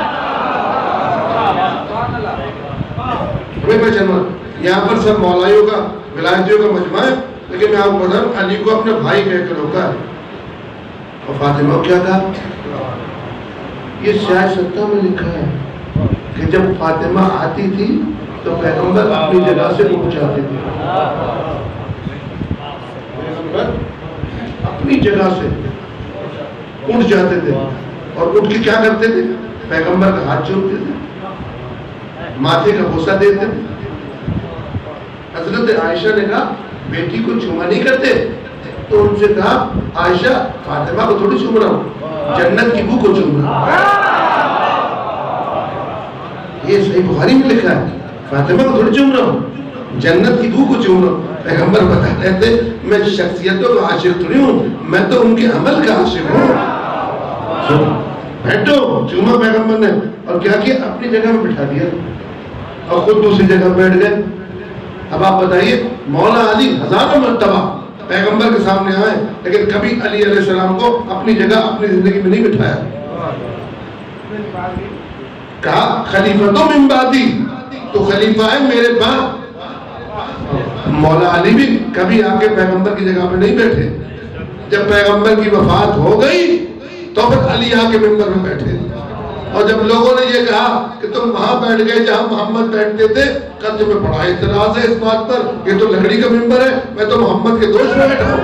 ہمیں پہچنوا. یہاں پر سب مولائیوں کا ولایتیوں کا مجمع ہے، لیکن میں آپ کو بتا رہا ہوں علی کو اپنے بھائی کہہ کر روکا ہے. اور فاطمہ کو کیا کہا؟ یہ سیاست میں لکھا ہے کہ جب فاطمہ آتی تھی تو پیغمبر اپنی جگہ سے اٹھ جاتے تھے. پیغمبر اپنی جگہ سے اٹھ جاتے تھے اور اٹھ کے کیا کرتے تھے؟ پیغمبر کا ہاتھ چومتے تھے، ماتھے کا بوسہ دیتے تھے. حضرت عائشہ نے کہا بیٹی کو چوما نہیں کرتے؟ تو ان سے کہا عائشہ فاطمہ کو تھوڑی چوم رہا ہوں، جنت کی بو کو چوم رہا ہوں. یہ صحیح بخاری میں لکھا ہے، فاطمہ کو تھوڑی چوم رہا ہوں، جنت کی بو کو چوم رہا ہوں. پیغمبر بتا رہے تھے میں شخصیتوں کا عاشق تھوڑی ہوں، میں تو ان کے عمل کا عاشق ہوں. بیٹھو چوما پیغمبر نے اور کیا کیا؟ اپنی جگہ میں بٹھا دیا اور خود دوسری جگہ بیٹھ گئے. اب آپ بتائیے مولا علی ہزاروں مرتبہ پیغمبر کے سامنے آئے لیکن کبھی علی علیہ السلام کو اپنی جگہ اپنی زندگی میں نہیں بٹھایا. کہا خلیفۃ من بعدی، تو خلیفہ ہے میرے بعد. مولا علی بھی کبھی آ کے پیغمبر کی جگہ پہ نہیں بیٹھے. جب پیغمبر کی وفات ہو گئی تو پھر علی آ کے ممبر میں بیٹھے. اور جب لوگوں نے یہ کہا کہ تم وہاں بیٹھ گئے جہاں محمد بیٹھتے تھے، قد میں بڑا اعتراض ہے اس بات پر، یہ تو لکڑی کا ممبر ہے، میں تو محمد کے دوست میں بیٹھا ہوں،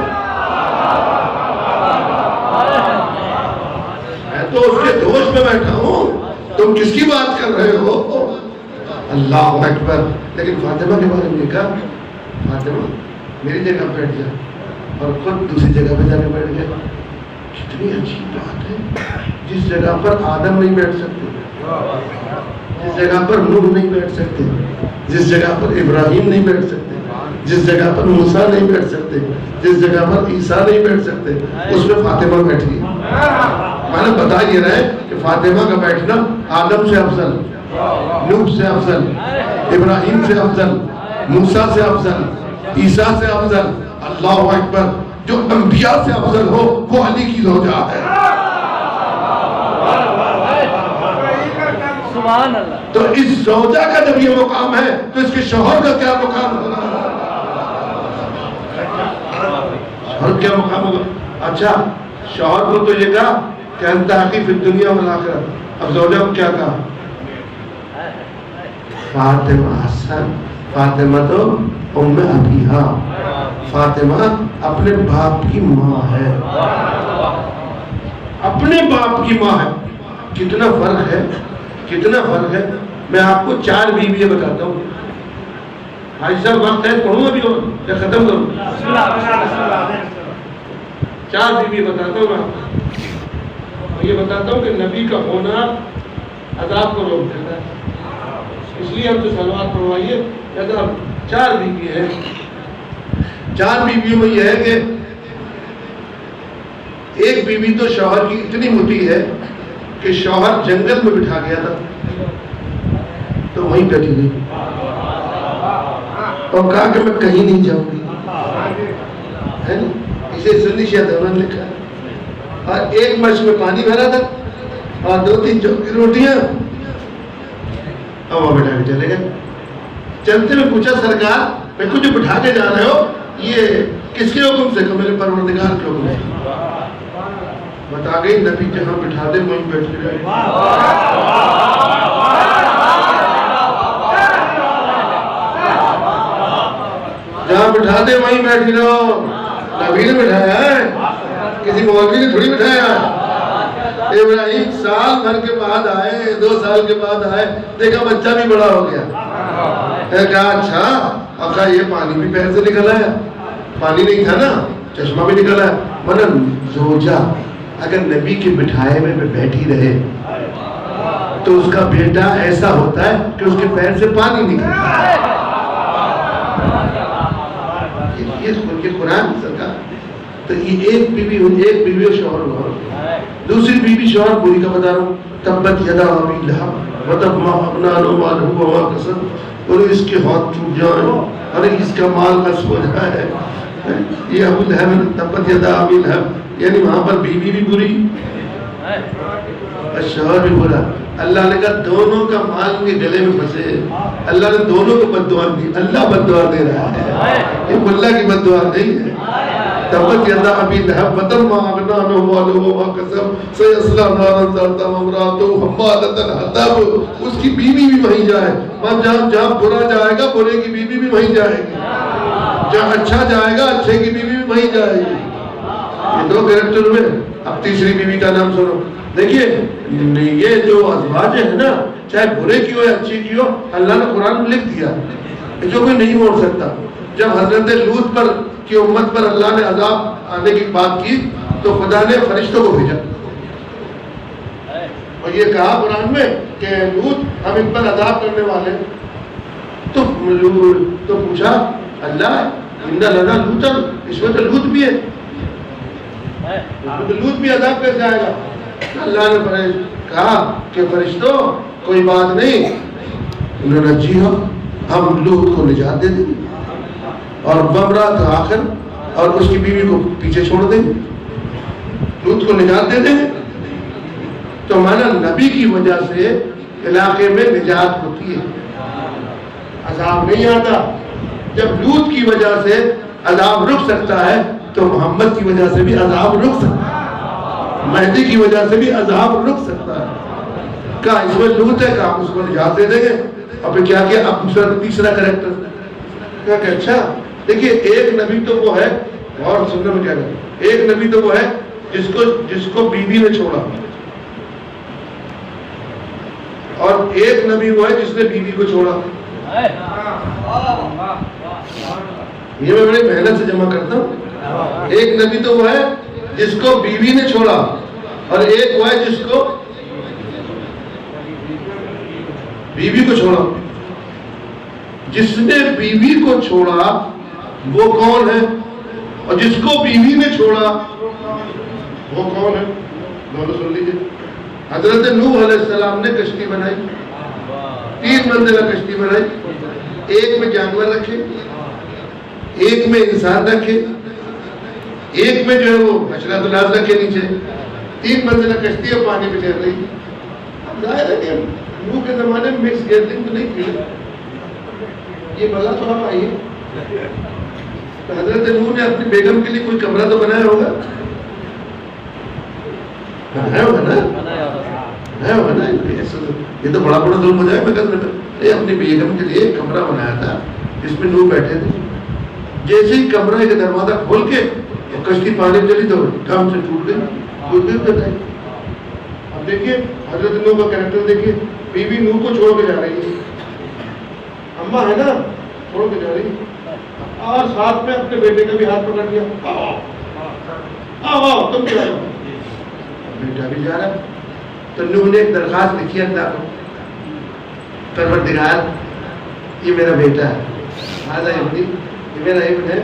میں تو اس کے دوست میں بیٹھا ہوں، تم کس کی بات کر رہے ہو؟ اللہ اکبر. لیکن فاطمہ کے بارے میں کہا فاطمہ میری جگہ بیٹھ جا، اور خود دوسری جگہ پہ جا کے بیٹھ گیا. کتنی عجیب بات ہے. جس جگہ پر آدم نہیں بیٹھ سکتے، جس جگہ پر نوح نہیں بیٹھ سکتے، جس جگہ پر ابراہیم نہیں بیٹھ سکتے، جس جگہ پر موسیٰ نہیں بیٹھ سکتے، جس جگہ پر عیسیٰ نہیں بیٹھ سکتے، اس میں فاطمہ بیٹھی. میں نے بتا یہ رہے کہ فاطمہ کا بیٹھنا آدم سے افضل، نوح سے افضل، ابراہیم سے افضل، موسیٰ سے افضل، عیسیٰ سے افضل. اللہ اکبر. جو انبیاء سے افضل ہو وہ علی کی زوجہ ہے. تو اس زوجہ کا جب یہ مقام ہے تو اس کے شوہر کا کیا مقام ہوگا؟ اور کیا مقام ہوگا؟ اچھا شوہر کو تو یہ کہا کہ انت اخی فی الدنیا والآخرہ، اب زوجہ کو کیا کہا؟ فاطمہ حسن، فاطمہ تو ام ابیہا، فاطمہ اپنے باپ کی ماں ہے، اپنے باپ کی ماں ہے۔ کتنا فرق ہے، کتنا فرق ہے۔ میں آپ کو 4 بیویاں بتاتا ہوں۔ حاجی صاحب وقت ہے پڑھوں ابھی اور یا ختم کروں؟ 4 بیوی بتاتا ہوں میں، یہ بتاتا ہوں کہ نبی کا ہونا عذاب کو روک دیتا ہے، اس لیے ہم تو سلوات پڑھوائیے۔ اگر 4 بیوی ہیں، 4 بیویوں میں یہ ہے کہ ایک بیوی تو شوہر کی اتنی مطیع ہے کہ شوہر جنگل میں بٹھا گیا تھا تو وہیں بیٹھی گئی اور کہا کہ میں کہیں نہیں جاؤں گی، ہے نا؟ اسے سنی شاید انہوں نے لکھا ہے۔ اور ایک مچھ میں پانی بھرا تھا اور 2-3 چوکی روٹیاں، اور وہ بٹھا کے چلے گئے۔ چلتے میں پوچھا سرکار میں کو جو بٹھا کے جا رہے ہو یہ کس کے حکم سے؟ کہ میرے پروردگار کے حکم سے۔ بتا گئی نبی جہاں بٹھا دے وہیں بیٹھ رہے، جہاں بٹھا دے وہیں بیٹھ رہو۔ نبی نے بٹھایا ہے، کسی مولوی نے تھوڑی بٹھایا ہے۔ ابراہیم سال بھر کے بعد آئے، 2 سال کے بعد آئے، دیکھا بچہ بھی بڑا ہو گیا۔ کہا اچھا، اب کہا یہ پانی بھی پیر سے نکلا ہے، پانی نہیں تھا نا، چشمہ بھی نکلا ہے۔ مطلب زوجہ اگر نبی کے بٹھائے میں بیٹھی رہے تو اس کا بیٹا ایسا ہوتا ہے کہ اس کے پیر سے پانی نکلتا ہے۔ یہ قرآن سرکار۔ تو یہ ایک بیوی اور شوہر ہوا، دوسری بیوی شوہر پوری کا بتا رہا ہوں۔ تبت یدا ابی لہب وتب ما اغنی عنہ مالہ وما کسب، اور اس کے ہاتھ ٹوٹ جائیں، ارے اس کا مال نصب ہو جائے۔ یہ ابو لہب، تبت یدا ابی لہب، یعنی وہاں پر بیوی بھی بری اور شوہر بھی برا۔ اللہ نے کہا دونوں کا مال کے گلے میں پھنسے، اللہ نے دونوں کو بد دعا دی۔ اللہ بد دعا دے رہا ہے، یہ اللہ کی بد دعا نہیں ہے۔ تبت یدا ابی لہب وتب ما اغنی عنہ مالہ وما کسب سیصلی نارا ذات لہب وامرأتہ حمالۃ الحطب، اس کی بیوی بھی وہیں جائے۔ جہاں برا جائے گا برے کی بیوی بھی وہیں جائے گی، جہاں اچھا جائے گا اچھے کی بیوی بھی وہیں جائے گی۔ یہ 2 کریکٹر ہوئے۔ اب تیسری بیوی کا نام سنو۔ دیکھیے یہ جو ازواج ہے نا، چاہے برے کی ہو یا اچھی کی ہو، اللہ نے قرآن میں لکھ دیا، جو کوئی نہیں موڑ سکتا۔ جب حضرت لوط پر کی امت پر اللہ نے عذاب آنے کی بات کی تو خدا نے فرشتوں کو بھیجا اور یہ کہا قرآن میں کہ لوط ہم ان پر عذاب کرنے والے۔ تو پوچھا اللہ ان لنا لوطا، اس میں تو لوط بھی ہے، لوط بھی عذاب کیسے آئے گا؟ اللہ نے کہا کہ فرشتوں کوئی بات نہیں، انہوں نے جی ہاں ہم لوط کو نجات دے دیں گے اور وامرأتہ آخر، اور اس کی بیوی کو پیچھے چھوڑ دیں گے، لوط کو نجات دے دیں گے۔ تو مانا نبی کی وجہ سے علاقے میں نجات ہوتی ہے، عذاب نہیں آتا۔ جب لوط کی وجہ سے عذاب رک سکتا ہے تو محمد کی وجہ سے بھی عذاب رک سکتا ہے، مہدی کی وجہ سے بھی عذاب رک سکتا ہے۔ کہا اس میں لوط ہے، کہا اس کو نجات دے دیں گے۔ اور پھر کیا کیا؟ اب تیسرا کریکٹر کہا کہ اچھا دیکھیے ایک نبی تو وہ ہے، اور سننے میں کیا کہا، ایک نبی تو وہ ہے جس کو بیوی نے چھوڑا، اور ایک نبی وہ ہے جس نے بیوی کو چھوڑا۔ یہ میں بڑی محنت سے جمع کرتا ہوں۔ ایک نبی تو وہ ہے جس کو بیوی نے چھوڑا، اور ایک وہ ہے جس کو بیوی کو چھوڑا۔ جس نے بیوی کو چھوڑا وہ کون ہے، اور جس کو بیوی نے چھوڑا وہ کون ہے؟ دونوں سن لیجیے۔ حضرت نوح علیہ السلام نے کشتی بنائی، 3 منزلہ کشتی بنائی، ایک میں جانور رکھے، ایک میں انسان رکھے، ایک میں جو ہے وہ حشرات الارض رکھے نیچے، 3 منزلہ کشتی اور پانی پہ چل رہی۔ اب ظاہر ہے کہ نوح کے زمانے میں مکس گیدرنگ تو نہیں تھی، یہ مزہ تو ہم آئیے تو حضرت نوح نے اپنی بیگم کے لیے کوئی کمرہ تو بنایا ہوگا، بنایا ہوگا نا، بنایا ہوگا نا. یہ تو بڑا بڑا ظلم ہو جائے میں کرنے میں. اپنی بیگم کے لیے کمرہ بنایا تھا جس میں نوح بیٹھے تھے. جیسے ہی کمرے کا دروازہ کھول کے کشتی پانی چلی تو ڈھم سے ٹوٹ گئی، ٹوٹ گئی. اب دیکھیے حضرت نوح کا کریکٹر دیکھیے، بیوی نوح کو چھوڑ کے جا رہی ہے، اماں ہے نا چھوڑ کے جا رہی ہے، اور ساتھ میں اپنے بیٹے کا بھی ہاتھ پکڑ لیا، آؤ تم کیا ہو، بیٹا بھی جا رہا. تو نوح نے ایک درخواست لکھی اللہ کو، پروردگار یہ میرا بیٹا ہے، ہاں یہ میرا ابن ہے،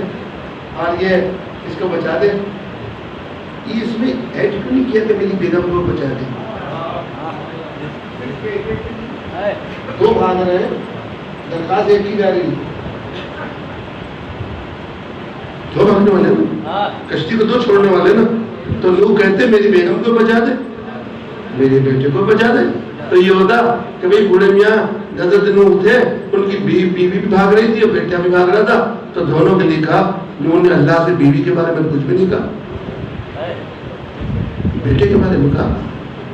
اور یہ اس کو بچا دے. یہ اس میں ایڈ کیوں نہیں کیا کہ میری بیگم کو بچا دے؟ دو بھاگ رہے ہیں، درخواست ایک کی جا رہی ہے، دو بھاگنے والے نا، کشتی کو دو چھوڑنے والے نا. تو لوگ کہتے میری بیگم کو بچا دے، میرے بیٹے کو بچا دے. تو یہ ہوتا کہ بھئی بوڑھے میاں حضرت نوح تھے، ان کی بیوی بھی بھاگ رہی تھی اور بیٹا بھی بھاگ رہا تھا. تو دونوں کے لیے کہا، نوح نے اللہ سے بیوی کے بارے میں کچھ بھی نہیں کہا، بیٹے کے بارے میں کہا.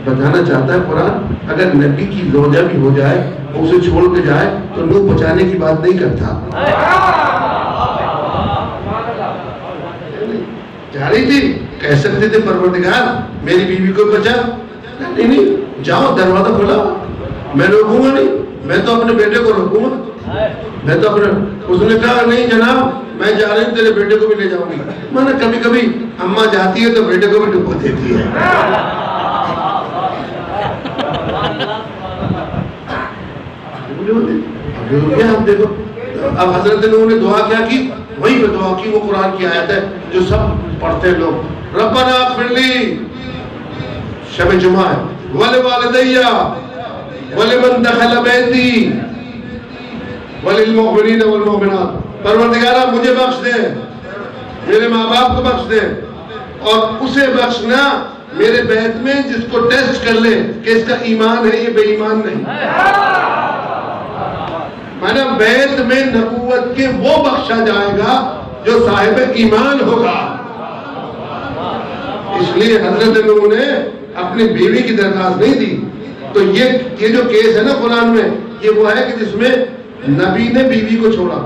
بتانا چاہتا ہے قرآن اگر نبی کی زوجہ بھی ہو جائے اسے چھوڑ کے جائے تو نوح بچانے کی بات نہیں کرتا. جا رہی تھی، کہہ سکتے تھے پروردگار میری بیوی کو بچا، نہیں جاؤ دروازہ کھولا، میں روکوں گا نہیں، میں تو اپنے بیٹے کو روکوں گا، میں تو اپنے. اس نے کہا نہیں جناب میں جا رہی ہوں، تیرے بیٹے کو بھی لے جاؤں گی. میں نے کبھی کبھی اماں جاتی ہے تو بیٹے کو بھی ڈبو دیتی ہے. اب دیکھو اب حضرت نوح نے دعا کیا کی، وہی پہ دعا کی، وہ قرآن کی آیت ہے جو سب پڑھتے ہیں لوگ. ربنا اغفر لی، شب جمعہ ہے، ولوالدی ولمن دخل بیتی وللمؤمنین والمؤمنات. پروردگارہ مجھے بخش دے، میرے ماں باپ کو بخش دے، اور اسے بخشنا میرے بیت میں جس کو ٹیسٹ کر لے کہ اس کا ایمان ہے یہ بے ایمان نہیں. مانا بیت میں نبوت کے وہ بخشا جائے گا جو صاحب ایمان ہوگا. اس لیے حضرت نوح نے اپنی بیوی کی درخواست نہیں دی. تو یہ جو کیس ہے نا قرآن میں، یہ وہ ہے کہ جس میں نبی نے بیوی کو چھوڑا،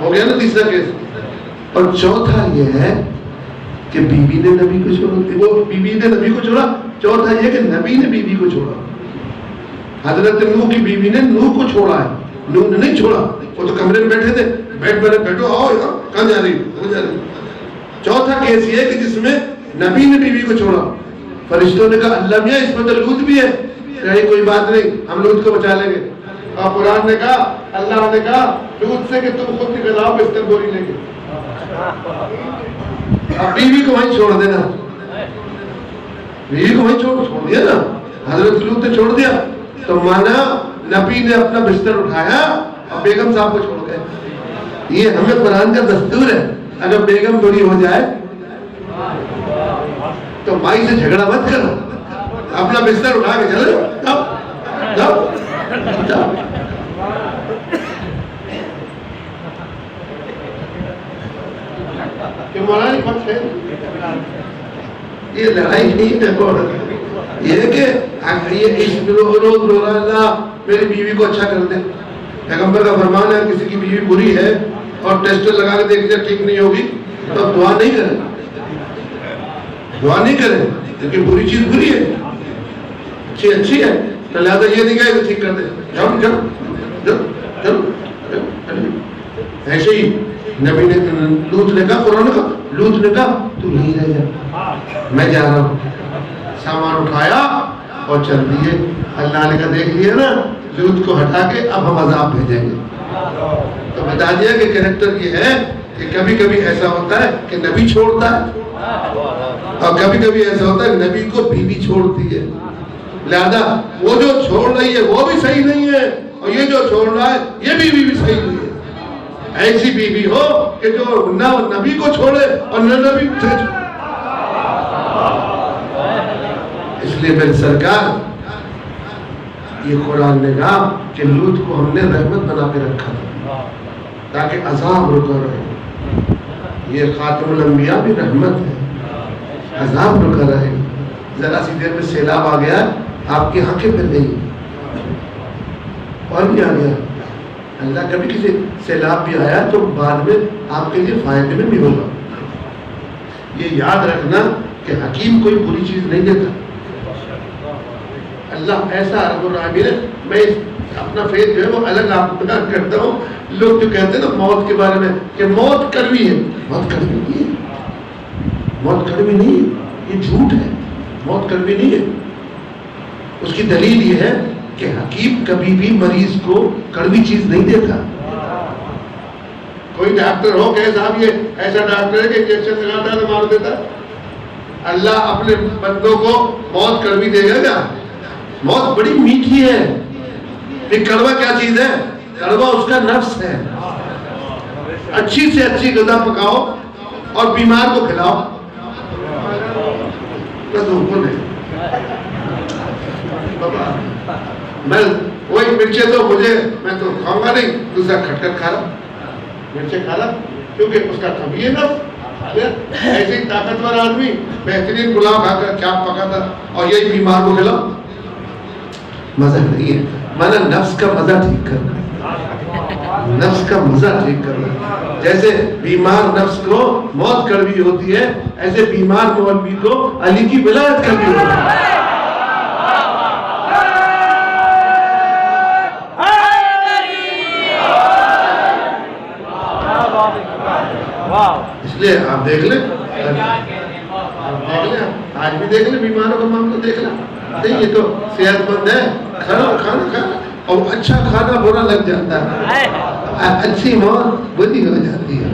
ہو گیا نا تیسرا کیس. اور چوتھا یہ ہے کہ بیوی نے نبی کو چھوڑا، وہ بیوی نے نبی کو چھوڑا. چوتھا یہ کہ نبی نے بیوی کو چھوڑا. حضرت نوح کی بیوی نے نوح کو چھوڑا ہے، نوح نے نہیں چھوڑا. وہ تو کمرے میں بیٹھے تھے، بیٹھو آؤ یار، کہاں جا رہی. چوتھا کیس یہ ہے کہ جس میں نبی نے بیوی کو چھوڑا. فرشتوں نے کہا اللہ میاں اس میں تو لوط بھی ہے. کہے کوئی بات نہیں ہم لوط کو بچا لیں گے. اور قرآن نے کہا، اللہ نے کہا لوط سے کہ تم خود نکلاؤ بستر بوری لے کے. اب بیوی کو وہیں چھوڑ دینا، بیوی کو وہیں چھوڑ دیا نا. حضرت لوط نے چھوڑ دیا تو مانا نبی نے اپنا بستر اٹھایا اور بیگم صاحب کو چھوڑ گئے. یہ ہمیں قرآن کا دستور ہے، اگر بیگم بری ہو جائے تو مائی سے جھگڑا مت کرو، اپنا بستر اٹھا کے چلو جاؤ جاؤ جاؤ. کہ مولانا پکش ہے، یہ لڑائی نہیں ہے. یہ کہ روز رو رہا اللہ میری بیوی کو اچھا کر دے. پیغمبر کا فرمان ہے کسی کی بیوی بری ہے اور ٹیسٹ لگا کے دیکھ لیا ٹھیک نہیں ہوگی تو دعا نہیں کرے، دعا نہیں کرے، کیونکہ بری چیز بری ہے، اچھی اچھی ہے. تو لہٰذا یہ نہیں کہے کہ ٹھیک کر دے، جاؤ جاؤ جاؤ جاؤ. ایسے ہی نبی نے لوط نے کہا، قرآن نے کہا لوط نے کہا تو نہیں رہ جا، میں جا رہا ہوں. سامان اٹھایا اور چل دیے. اللہ نے کہا دیکھ لیا نا لوط کو ہٹا کے اب ہم عذاب بھیجیں گے. تو بتا دیا کہ کریکٹر یہ ہے کہ کبھی کبھی ایسا ہوتا ہے کہ نبی چھوڑتا ہے اور کبھی کبھی ایسا ہوتا ہے نبی کو بیوی چھوڑتی ہے. لہذا وہ جو چھوڑ رہی ہے وہ بھی صحیح نہیں ہے اور یہ جو چھوڑ رہا ہے یہ بیوی بھی صحیح نہیں ہے. ایسی بیوی ہو کہ جو نہ نبی کو چھوڑے اور نہ نبی سے چھوڑے. اس لیے میرے سرکار یہ قرآن نے کہا کہ لوط کو ہم نے رحمت بنا کے رکھا تھا. تاکہ عذاب رکا رہے. یہ خاتم الانبیاء بھی رحمت ہے، عذاب رکا رہے. ذرا سی دیر میں سیلاب آ گیا، آپ کی آنکھیں پھر گئی اور بھی آ گیا. اللہ کبھی کسی سیلاب بھی آیا تو بعد میں آپ کے لیے فائدے میں بھی ہوگا. یہ یاد رکھنا کہ حکیم کوئی بری چیز نہیں دیتا. اللہ ایسا رب العالمین ہے. میں اپنا فیض جو ہے وہ الگ آپ کو بیان کرتا ہوں. لوگ جو کہتے ہیں نا موت کے بارے میں کہ موت کڑوی ہے، موت کڑوی نہیں ہے، موت کڑوی نہیں ہے، یہ جھوٹ ہے. موت کڑوی نہیں ہے. اس کی دلیل یہ ہے کہ حکیم کبھی بھی مریض کو کڑوی چیز نہیں دیتا. کوئی ڈاکٹر ہو کہ صاحب یہ ایسا ڈاکٹر ہے کہ انجیکشن لگاتا ہے تو مار دیتا ہے. اللہ اپنے بندوں کو موت کڑوی دے گا کیا؟ موت بڑی میٹھی ہے. یہ کڑوا کیا چیز ہے؟ کڑوا اس کا نفس ہے. اچھی سے اچھی غذا پکاؤ اور بیمار کو کھلاؤ. میں وہی مرچے تو میں تو کھاؤں گا نہیں، دوسرا کھٹکر کھا رہا، مرچے کھا رہا، کیونکہ اس کا کبھی ہے نا. ایسے ہی طاقتور آدمی بہترین پلاؤ کھا کر کیا پکا تھا اور یہی بیمار کو کھلاؤ. مزہ نہیں ہے. مانا نفس کا مزہ ٹھیک کرنا، نفس کا مزہ ٹھیک کرنا. جیسے بیمار نفس کو موت کڑوی ہوتی ہے، ایسے بیمار مولوی کو علی کی ولایت کڑوی ہوتی ہے. اس لیے آپ دیکھ لیں، آج بھی دیکھ لیں بیماروں کا معاملہ دیکھ لیں. نہیں یہ تو صحت مند ہے، کھانا کھانا اور اچھا کھانا برا لگ جاتا ہے، اچھی موت بری ہو جاتی ہے.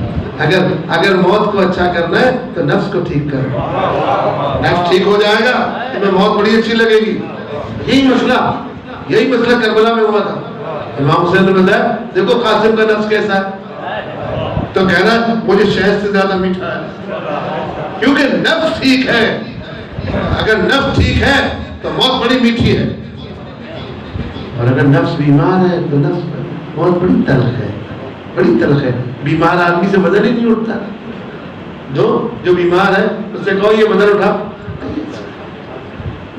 اگر موت کو اچھا کرنا ہے تو نفس کو ٹھیک کرنا. نفس ٹھیک ہو جائے گا تو میں موت بڑی اچھی لگے گی. یہی مسئلہ کربلا میں ہوا تھا. امام حسین نے بتایا دیکھو قاسم کا نفس کیسا ہے، تو کہنا مجھے شہد سے زیادہ میٹھا ہے، کیونکہ نفس ٹھیک ہے. اگر نفس ٹھیک ہے تو موت بڑی میٹھی ہے، اور اگر نفس بیمار ہے تو نفس موت بڑی تلخ ہے، بڑی تلخ ہے. بیمار آدمی سے وزن ہی نہیں اٹھتا. جو بیمار ہے اس سے کہو یہ وزن اٹھا،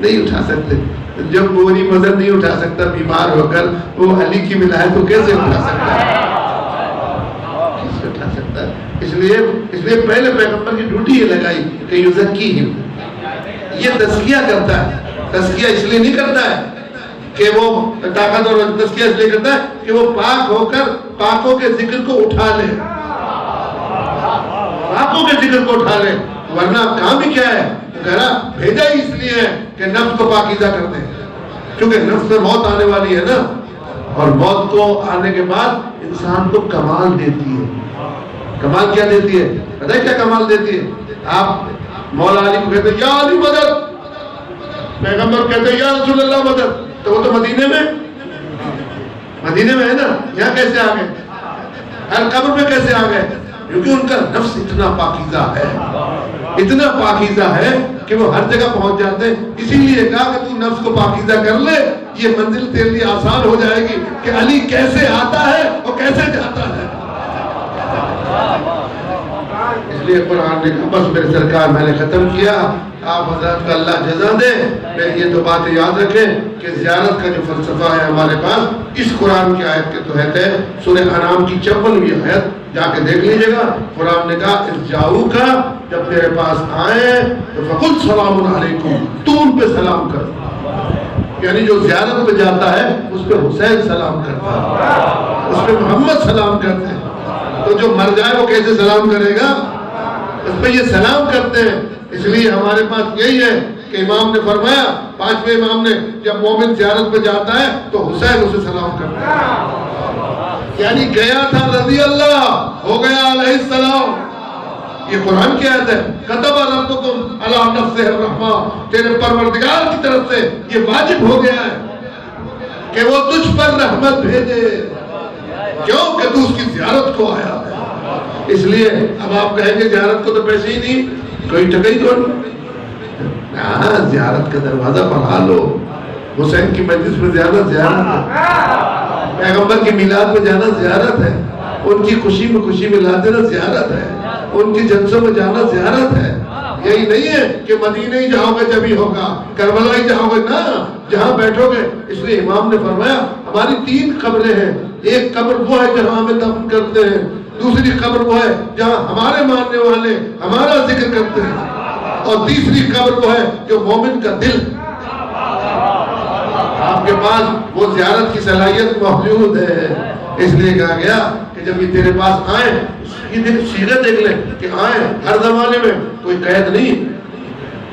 نہیں اٹھا سکتے. جب پوری وزن نہیں اٹھا سکتا بیمار ہو کر، وہ علی کی ولایت کو کیسے اٹھا سکتا ہے؟ اٹھا سکتا ہے. اس لیے پہلے پیغمبر کی ڈیوٹی یہ لگائی کہ یزکیہم، یہ تزکیہ کرتا ہے. تزکیہ اس لیے نہیں کرتا ہے کہ وہ طاقت، اور تزکیہ اس لیے کرتا ہے کہ وہ پاک ہو کر پاکوں کے ذکر کو اٹھا لے، پاکوں کے ذکر کو اٹھا لے. ورنہ کام بھی کیا ہے؟ کہنا بھیجا ہی اس لیے ہے کہ نفس کو پاکیزہ کرتے ہیں، کیونکہ نفس میں موت آنے والی ہے نا. اور موت کو آنے کے بعد انسان کو کمال دیتی ہے. کمال کیا دیتی ہے؟ پتہ ہے کیا کمال دیتی ہے؟ آپ مولا علی کو کہتے ہیں یا علی مدد، پیغمبر کہتے ہیں یا رسول اللہ مدد، تو وہ تو مدینے میں ہے نا. یہاں کیسے آ گئے؟ ہر قبر میں کیسے آ گئے؟ کیونکہ ان کا نفس اتنا پاکیزہ ہے، اتنا پاکیزہ ہے کہ وہ ہر جگہ پہنچ جاتے ہیں. اسی لیے کہا کہ تو نفس کو پاکیزہ کر لے، یہ منزل تیرے لیے آسان ہو جائے گی کہ علی کیسے آتا ہے اور کیسے جاتا ہے. اس لیے قرآن نے کہا بس میرے سرکار میں نے ختم کیا. آپ حضرات کا اللہ جزا دے. میں یہ دو باتیں یاد رکھیں کہ زیارت کا جو فلسفہ ہے ہمارے پاس اس قرآن کی آیت کے تحت ہے. سورہ انعام کی 54ویں آیت جا کے دیکھ لیجئے گا. قرآن نے کہا اذ جاؤک، جب تیرے پاس آئے تو فقل سلام علیکم، تو ان پہ سلام کر. یعنی جو زیارت پہ جاتا ہے اس پہ حسین سلام کرتا ہے، اس پہ محمد سلام کرتے ہیں. تو جو مر جائے وہ کیسے سلام کرے گا؟ اس پہ یہ سلام کرتے ہیں. اس لیے ہمارے پاس یہی ہے کہ امام نے فرمایا، 5ویں امام نے، جب مومن زیارت پہ جاتا ہے تو حسین اسے سلام کرتا ہے. یعنی گیا تھا رضی اللہ، ہو گیا علیہ السلام. یہ قرآن کی آیت ہے. کتب ربکم علی نفسہ الرحمہ، تیرے پروردگار کی طرف سے یہ واجب ہو گیا ہے کہ وہ تجھ پر رحمت بھیجے. کیوں؟ کہ تو اس کی زیارت کو آیا ہے. اس لیے اب آپ کہیں گے زیارت کو تو پیسے ہی نہیں، کوئی ٹکئی تو نہیں. ہاں زیارت کا دروازہ بڑھا لو. حسین کی مجلس میں زیارت ہے، پیغمبر کی میلاد میں جانا زیارت ہے. ان کی خوشی میں خوشی ملا دینا زیارت ہے، ان کی جلسوں میں جانا زیارت ہے۔ یہی نہیں ہے کہ مدینہ ہی جاؤ گے جبھی ہوگا، کربلا ہی جاؤ گے، نہ، جہاں بیٹھو گے۔ اس لیے امام نے فرمایا ہماری 3 قبریں ہیں، ایک قبر وہ ہے جہاں ہمیں دفن کرتے ہیں، دوسری قبر وہ ہے جہاں ہمارے ماننے والے ہمارا ذکر کرتے ہیں، اور تیسری قبر وہ ہے جو مومن کا دل۔ آپ کے پاس وہ زیارت کی صلاحیت موجود ہے، اس لیے کہا گیا کہ جب یہ تیرے پاس آئیں، یہ سیرت دیکھ لیں کہ آئیں ہر زمانے میں، کوئی قید نہیں،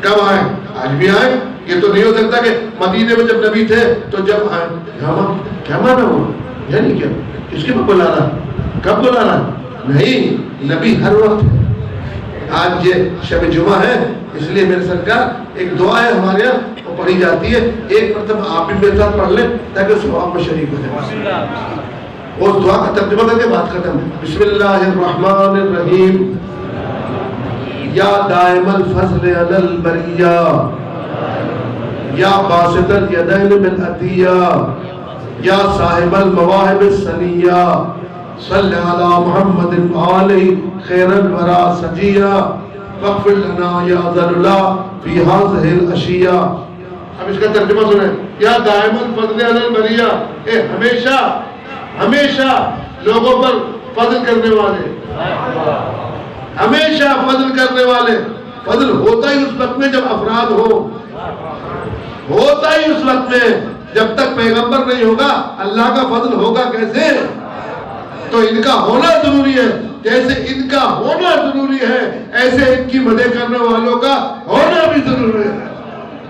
کب آئیں؟ آج بھی آئیں۔ یہ تو نہیں ہو سکتا کہ مدینے میں جب نبی تھے تو جب آئیں، کیا مانا ہوا؟ یعنی کیا؟ کس کے بلا رہا؟ کب بلا رہا؟ نہیں، نبی ہر وقت ہے۔ آج یہ شب جمعہ ہے، اس لیے میرے سرکار ایک دعا ہے ہمارے یہاں، وہ پڑھی جاتی ہے، ایک مرتبہ آپ بھی میرے ساتھ پڑھ لیں تاکہ ثواب میں شریک ہو جائے۔ اس دعا کا ترجمہ کر کے بات ختم۔ بسم اللہ الرحمن الرحیم۔ یا دائم الفضل علی البریہ، یا باسط الیدین بالعطیہ، یا صاحب المواہب السنیہ، صلی علی محمد آلہ خیر الورا سجیہ، فاغفر لنا یا ذا اللہ فی ہذہ الاشیاء۔ اب اس کا ترجمہ سنیں۔ یا دائم الفضل علی البریہ، اے ہمیشہ لوگوں پر فضل کرنے والے، ہمیشہ فضل کرنے والے۔ فضل ہوتا ہی اس وقت میں جب افراد ہوتا ہی اس وقت میں، جب تک پیغمبر نہیں ہوگا اللہ کا فضل ہوگا کیسے؟ تو ان کا ہونا ضروری ہے، جیسے ان کا ہونا ضروری ہے ایسے ان کی مدح کرنے والوں کا ہونا بھی ضروری ہے۔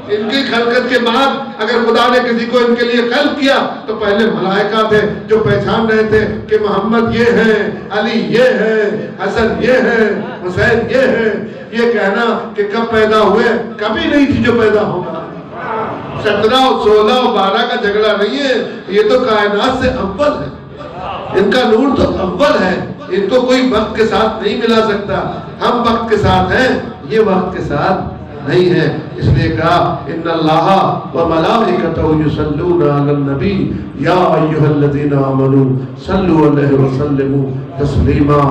ان کی خلقت کے بعد اگر خدا نے کسی کو ان کے لیے خلق کیا تو پہلے ملائکہ تھے جو پہچان رہے تھے کہ محمد یہ ہے، علی یہ ہے، حسن یہ ہے، حسین یہ ہے۔ یہ کہنا کہ کب پیدا ہوئے، کبھی نہیں تھی جو پیدا ہوگا۔ 17 اور 16 اور 12 کا جھگڑا نہیں ہے، یہ تو کائنات سے اول ہے، ان کا نور تو اول ہے، ان کو کوئی وقت کے ساتھ نہیں ملا سکتا۔ ہم وقت کے ساتھ ہیں، یہ وقت کے ساتھ نہیں ہے۔ اس لیے کہا ان اللہ و ملائکتہ یصلون علی النبی یا ایھا الذین آمنوا صلوا علیہ وسلموا تسلیما۔